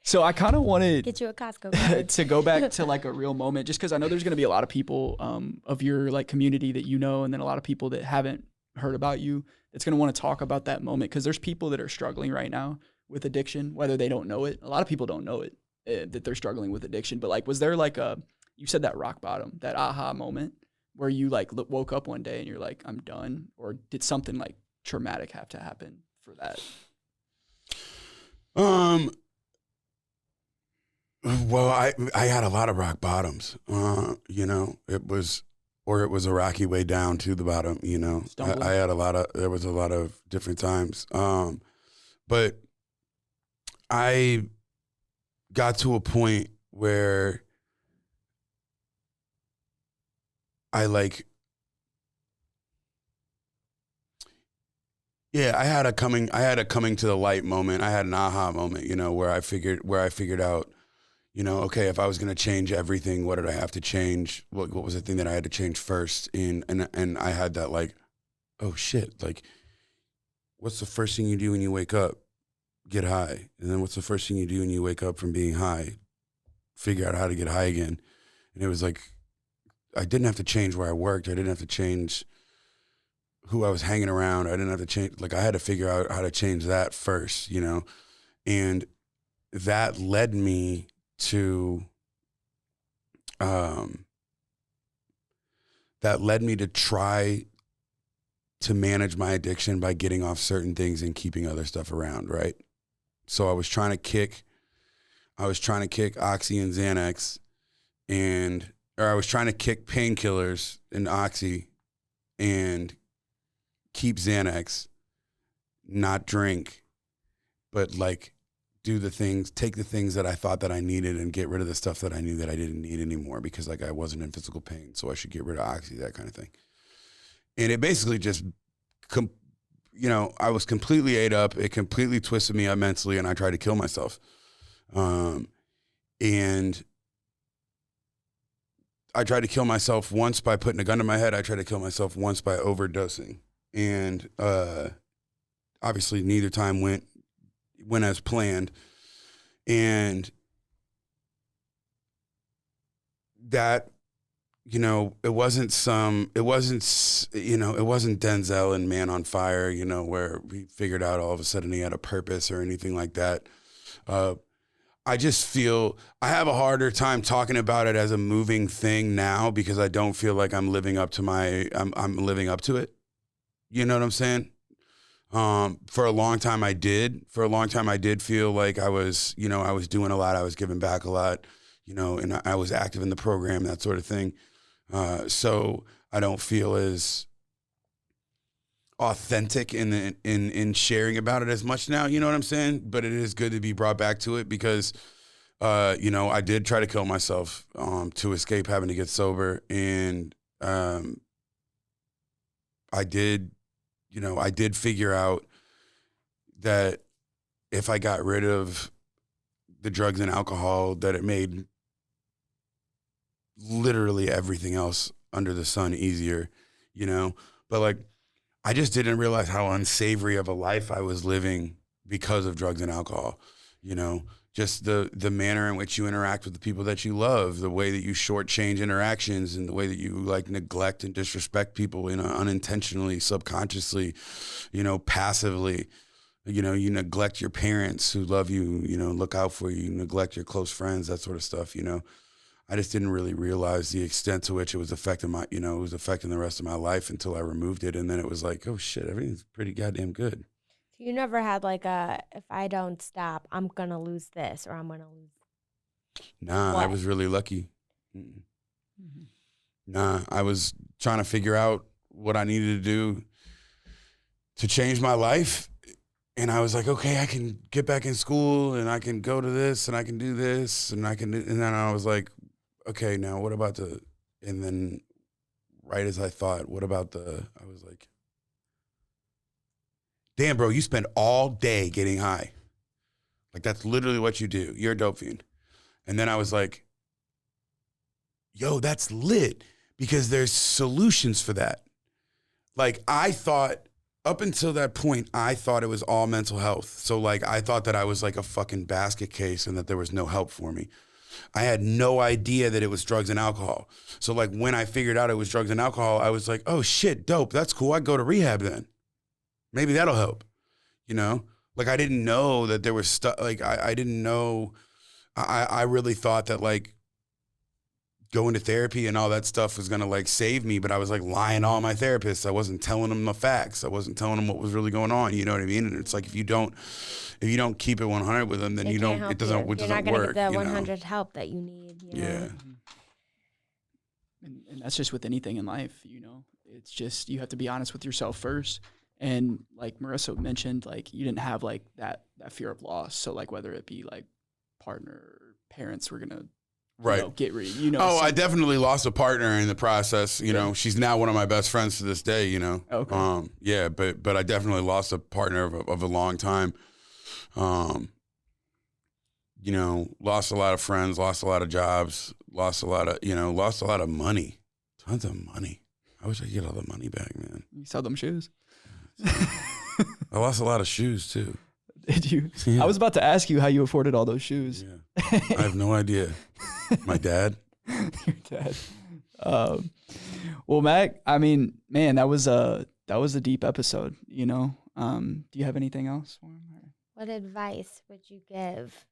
So I kind of wanted get you a Costco to go back to like a real moment, just because I know there's going to be a lot of people of your like community that you know, and then a lot of people that haven't heard about you that's going to want to talk about that moment, because there's people that are struggling right now with addiction, whether they don't know it. A lot of people don't know it, that they're struggling with addiction. But like, was there like you said that rock bottom, that aha moment where you like woke up one day and you're like, I'm done? Or did something like traumatic have to happen for that? Well, I had a lot of rock bottoms. You know, it was a rocky way down to the bottom. You know, I had there was a lot of different times. But I got to a point where I had a coming to the light moment. I had an aha moment, you know, where I figured out, you know, okay, if I was going to change everything, what did I have to change? What was the thing that I had to change first? And I had that like, oh shit, like, what's the first thing you do when you wake up? Get high. And then what's the first thing you do when you wake up from being high? Figure out how to get high again. And it was like, I didn't have to change where I worked. I didn't have to change who I was hanging around. I didn't have to change, like I had to figure out how to change that first, you know? And that led me to try to manage my addiction by getting off certain things and keeping other stuff around, right? So I was trying to kick Oxy and Xanax, or I was trying to kick painkillers and Oxy and keep Xanax, not drink, but like take the things that I thought that I needed and get rid of the stuff that I knew that I didn't need anymore, because like I wasn't in physical pain, so I should get rid of Oxy, that kind of thing. And it basically just, you know, I was completely ate up. It completely twisted me up mentally, and I tried to kill myself. And I tried to kill myself once by putting a gun to my head. I tried to kill myself once by overdosing. And obviously neither time went as planned. And that, you know, it wasn't Denzel in Man on Fire, you know, where he figured out all of a sudden he had a purpose or anything like that. I just feel I have a harder time talking about it as a moving thing now, because I don't feel like I'm living up to I'm living up to it. You know what I'm saying? For a long time I did. For a long time I did feel like I was doing a lot. I was giving back a lot, you know, and I was active in the program, that sort of thing. So I don't feel as authentic in sharing about it as much now, you know what I'm saying? But it is good to be brought back to it, because you know, I did try to kill myself to escape having to get sober, and I did figure out that if I got rid of the drugs and alcohol, that it made literally everything else under the sun easier, you know? But like, I just didn't realize how unsavory of a life I was living because of drugs and alcohol, you know? Just the manner in which you interact with the people that you love, the way that you shortchange interactions, and the way that you like neglect and disrespect people, you know, unintentionally, subconsciously, you know, passively. You know, you neglect your parents who love you, you know, look out for you, neglect your close friends, that sort of stuff, you know. I just didn't really realize the extent to which it was affecting the rest of my life until I removed it. And then it was like, oh shit, everything's pretty goddamn good. You never had like if I don't stop, I'm going to lose this, or I'm going to lose. Nah, what? I was really lucky. Mm-hmm. Nah, I was trying to figure out what I needed to do to change my life. And I was like, okay, I can get back in school and I can go to this and I can do this and I can do, and then I was like, okay, now what about and then right as I thought, what about I was like, damn, bro, you spend all day getting high. Like, that's literally what you do. You're a dope fiend. And then I was like, yo, that's lit, because there's solutions for that. Like, I thought, up until that point, I thought it was all mental health. So, like, I thought that I was like a fucking basket case and that there was no help for me. I had no idea that it was drugs and alcohol. So, like, when I figured out it was drugs and alcohol, I was like, oh, shit, dope. That's cool. I'd go to rehab then. Maybe that'll help, you know? Like, I didn't know that there was stuff, like, I didn't know. I really thought that, like, going to therapy and all that stuff was going to, like, save me, but I was, like, lying to all my therapists. I wasn't telling them the facts. I wasn't telling them what was really going on. You know what I mean? And it's like, if you don't keep it 100 with them, then it doesn't work. You're not going to get the 100 help that you need. You know? Yeah. And that's just with anything in life, you know. It's just, you have to be honest with yourself first. And like Marissa mentioned, like, you didn't have like that fear of loss. So like, whether it be like partner or parents were gonna get rid, you know. Oh, I definitely lost a partner in the process. You know, she's now one of my best friends to this day. You know. Okay. Yeah, but I definitely lost a partner of a long time. You know, lost a lot of friends, lost a lot of jobs, lost a lot of money, tons of money. I wish I could get all the money back, man. You sell them shoes. I lost a lot of shoes too. Did you? Yeah. I was about to ask you how you afforded all those shoes. Yeah. I have no idea. My dad. Your dad. Well, Mac, I mean, man, that was a deep episode, you know. Do you have anything else for him? What advice would you give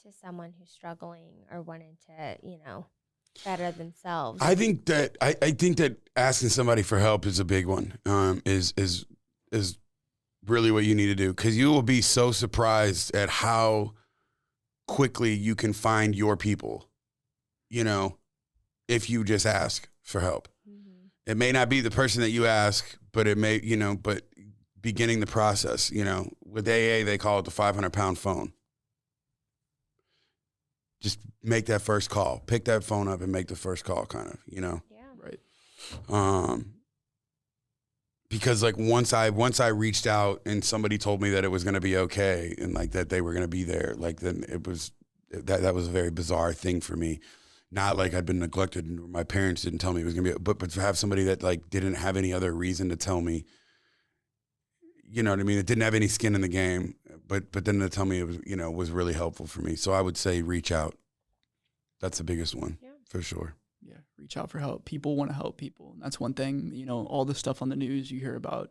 to someone who's struggling or wanting to, you know, better themselves? I think that asking somebody for help is a big one. Is really what you need to do, because you will be so surprised at how quickly you can find your people, you know, if you just ask for help. Mm-hmm. It may not be the person that you ask, but it may, you know, but beginning the process, you know, with AA, they call it the 500-pound phone. Just make that first call, pick that phone up and make the first call, kind of, you know? Yeah. Right. Because like once I reached out and somebody told me that it was going to be okay and like that they were going to be there, like then that was a very bizarre thing for me. Not like I'd been neglected and my parents didn't tell me it was going to be, but to have somebody that like didn't have any other reason to tell me, you know what I mean? It didn't have any skin in the game, but then to tell me it was, you know, was really helpful for me. So I would say reach out. That's the biggest one, for sure. Yeah, reach out for help. People want to help people. And that's one thing, you know, all the stuff on the news you hear about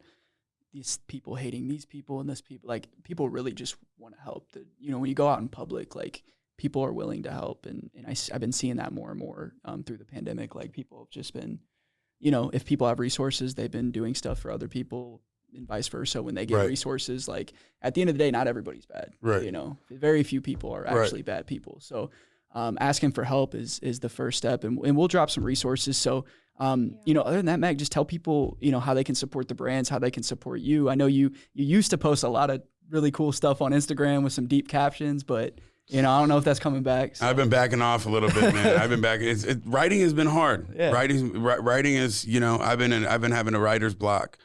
these people hating these people and this people, like people really just want to help. You know, when you go out in public, like people are willing to help. And I've been seeing that more and more through the pandemic. Like people have just been, you know, if people have resources, they've been doing stuff for other people and vice versa. When they get resources, like at the end of the day, not everybody's bad. Right. You know, very few people are actually bad people. So asking for help is the first step, and we'll drop some resources. So, you know, other than that, Mac, just tell people, you know, how they can support the brands, how they can support you. I know you used to post a lot of really cool stuff on Instagram with some deep captions, but you know, I don't know if that's coming back. So. I've been backing off a little bit, man. I've been back. Writing has been hard. Yeah. Writing is, you know, I've been having a writer's block,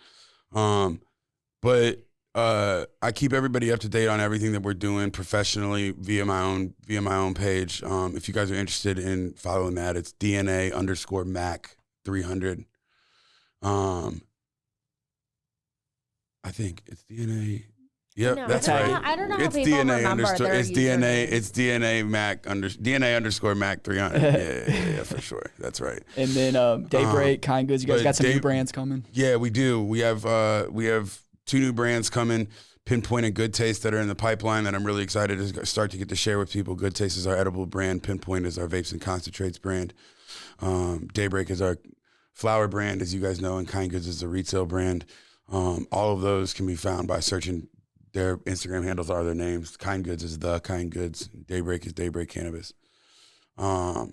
but I keep everybody up to date on everything that we're doing professionally via my own page. If you guys are interested in following that, it's DNA_Mac 300. I think it's DNA. Yep, no, that's right. I don't know how it's people DNA remember their It's DNA. username. It's DNA_Mac 300. Yeah, for sure. That's right. And then Daybreak, Kind Goods. You guys got some new brands coming. Yeah, we do. We have 2 new brands coming, Pinpoint and Good Taste, that are in the pipeline that I'm really excited to start to get to share with people. Good Taste is our edible brand. Pinpoint is our vapes and concentrates brand. Daybreak is our flower brand, as you guys know, and Kind Goods is the retail brand. All of those can be found by searching. Their Instagram handles are their names. Kind Goods is the Kind Goods. Daybreak is Daybreak Cannabis. But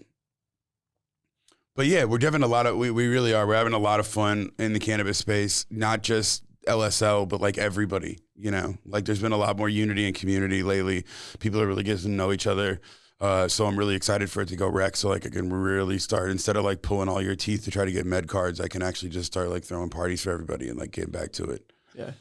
But yeah, we're having we really are. We're having a lot of fun in the cannabis space, not just LSL, but like everybody, you know, like there's been a lot more unity and community lately. People are really getting to know each other. So I'm really excited for it to go rec. So like I can really start, instead of like pulling all your teeth to try to get med cards, I can actually just start like throwing parties for everybody and like getting back to it. Yeah.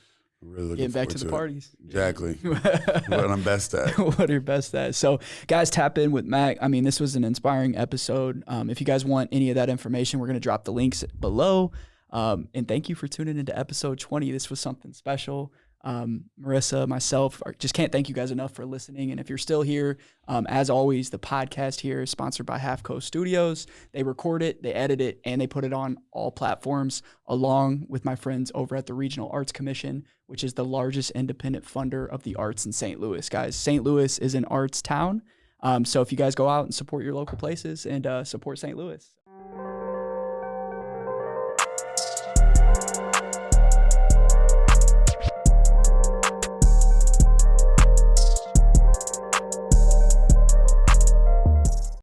Really getting back to the parties. Exactly. What I'm best at. What you're best at. So guys, tap in with Mac. I mean, this was an inspiring episode. If you guys want any of that information, we're going to drop the links below. And thank you for tuning into episode 20. This was something special. Marissa, myself, just can't thank you guys enough for listening. And if you're still here, as always, the podcast here is sponsored by Half Coast Studios. They record it, they edit it, and they put it on all platforms, along with my friends over at the Regional Arts Commission, which is the largest independent funder of the arts in St. Louis. Guys, St. Louis is an arts town. So if you guys go out and support your local places and support St. Louis.